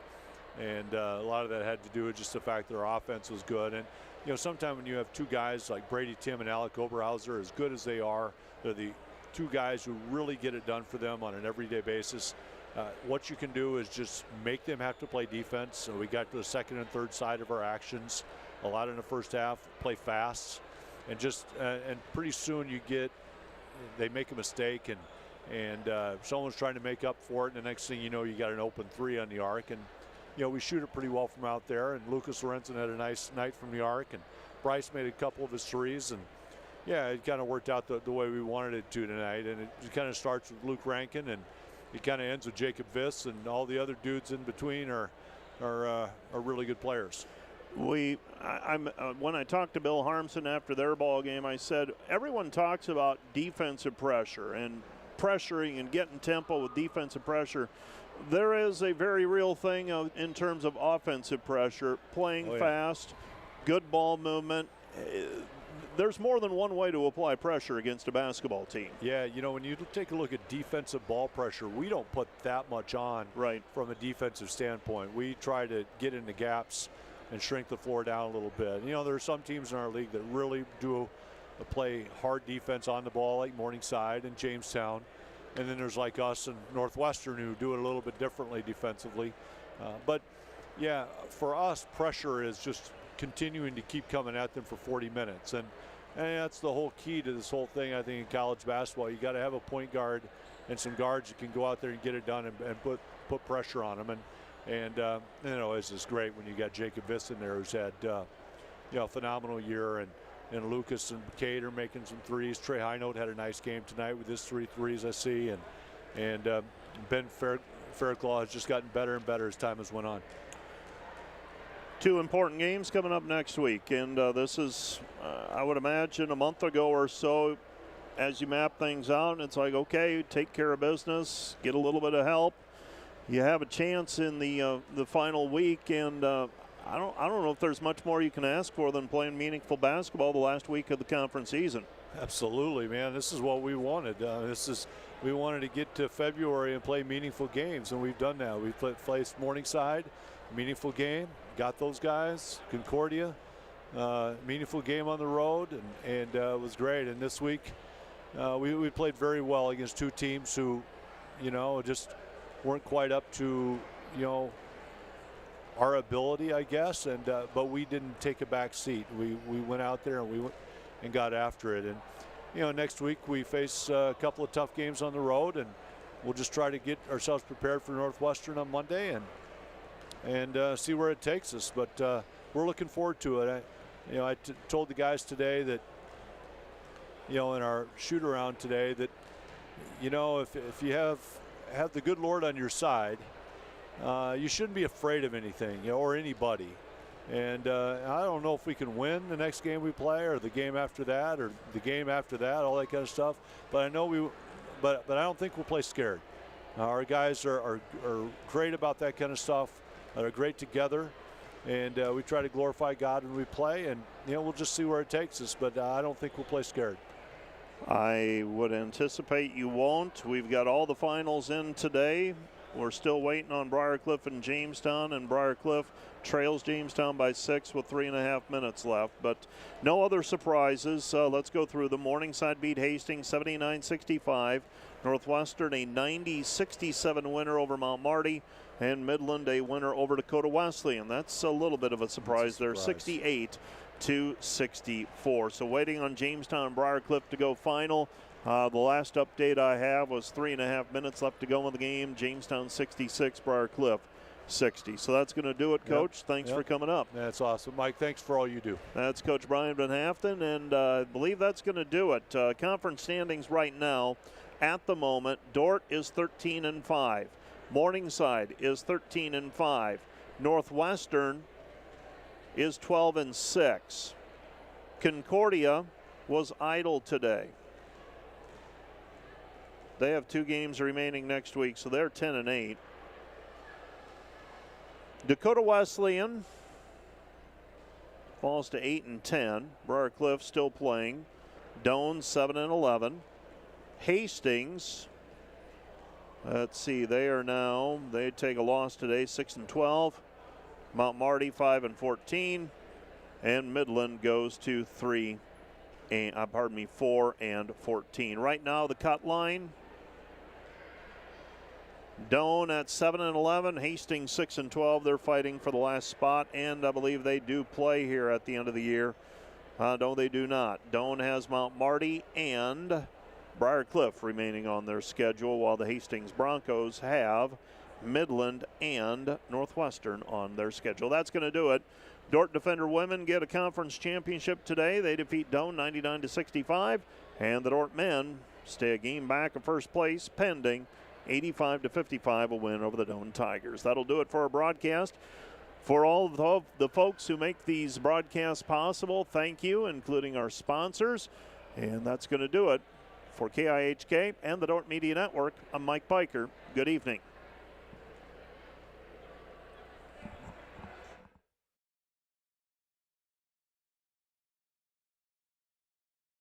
and a lot of that had to do with just the fact that our offense was good. And sometimes when you have two guys like Brady Tim and Alec Oberhauser, as good as they are, they're the two guys who really get it done for them on an everyday basis. What you can do is just make them have to play defense. So we got to the second and third side of our actions a lot in the first half, play fast, and just and pretty soon they make a mistake, and someone's trying to make up for it, and the next thing you know, you got an open three on the arc, and we shoot it pretty well from out there, and Lucas Lorenzen had a nice night from the arc, and Bryce made a couple of his threes, and yeah, it kind of worked out the way we wanted it to tonight, and it kind of starts with Luke Rankin, and it kind of ends with Jacob Viss, and all the other dudes in between are really good players. When I talked to Bill Harmson after their ball game, I said everyone talks about defensive pressure and pressuring and getting tempo with defensive pressure. There is a very real thing in terms of offensive pressure, playing fast, good ball movement. There's more than one way to apply pressure against a basketball team. Yeah, when you take a look at defensive ball pressure, we don't put that much on from a defensive standpoint. We try to get in the gaps and shrink the floor down a little bit. There are some teams in our league that really do play hard defense on the ball, like Morningside and Jamestown. And then there's like us and Northwestern who do it a little bit differently defensively. But yeah, for us, pressure is just continuing to keep coming at them for 40 minutes. And that's the whole key to this whole thing, I think, in college basketball. You got to have a point guard and some guards that can go out there and get it done and put pressure on them. And it's just great when you got Jacob Viss in there, who's had a phenomenal year, and Lucas and Cade are making some threes. Trey Highnote had a nice game tonight with his 3 threes, I see, and Ben Fairclaw has just gotten better and better as time has went on. 2 important games coming up next week, and this is, I would imagine, a month ago or so, as you map things out, it's like, okay, take care of business, get a little bit of help. You have a chance in the final week, and I don't know if there's much more you can ask for than playing meaningful basketball the last week of the conference season. Absolutely, man. This is what we wanted. We wanted to get to February and play meaningful games, and we've done that. We've placed Morningside, meaningful game, got those guys. Concordia, meaningful game on the road, and it was great. And this week, we played very well against 2 teams who, just weren't quite up to, our ability, I guess, and but we didn't take a back seat. We went out there and we went and got after it. And next week we face a couple of tough games on the road, and we'll just try to get ourselves prepared for Northwestern on Monday and see where it takes us. But we're looking forward to it. I told the guys today that in our shoot around today that if you have the good Lord on your side, you shouldn't be afraid of anything, or anybody. And I don't know if we can win the next game we play, or the game after that, or the game after that, all that kind of stuff. But I know but I don't think we'll play scared. Our guys are great about that kind of stuff. They're great together, and we try to glorify God when we play. And we'll just see where it takes us. But I don't think we'll play scared. I would anticipate you won't. We've got all the finals in today. We're still waiting on Briarcliff and Jamestown, and Briarcliff trails Jamestown by 6 with 3.5 minutes left. But no other surprises. Let's go through them. Morningside beat Hastings 79-65. Northwestern a 90-67 winner over Mount Marty, and Midland a winner over Dakota Wesleyan. That's a little bit of a surprise there, 68-64. So waiting on Jamestown and Briarcliff to go final. The last update I have was 3.5 minutes left to go in the game. Jamestown 66, Briarcliff 60. So that's going to do it, Coach. Thanks for coming up. That's awesome. Mike, thanks for all you do. That's Coach Brian Van Haften, and I believe that's going to do it. Conference standings right now, at the moment, Dordt is 13-5. Morningside is 13-5. Northwestern is 12-6. Concordia was idle today. They have 2 games remaining next week, so they're 10-8. Dakota Wesleyan falls to 8-10. Briarcliff still playing. Doane 7-11. Hastings, let's see, they take a loss today, 6-12. Mount Marty 5-14, and Midland goes to 4-14. Right now, the cut line: Doane at 7-11, Hastings 6-12. They're fighting for the last spot, and I believe they do play here at the end of the year. No, they do not. Doane has Mount Marty and Briarcliff remaining on their schedule, while the Hastings Broncos have Midland and Northwestern on their schedule. That's going to do it. Dordt Defender women get a conference championship today. They defeat Doane 99-65, and the Dordt men stay a game back of first place, pending 85-55, a win over the Doane Tigers. That'll do it for our broadcast. For all of the folks who make these broadcasts possible, thank you, including our sponsors. And that's going to do it. For KIHK and the Dordt Media Network, I'm Mike Piker. Good evening.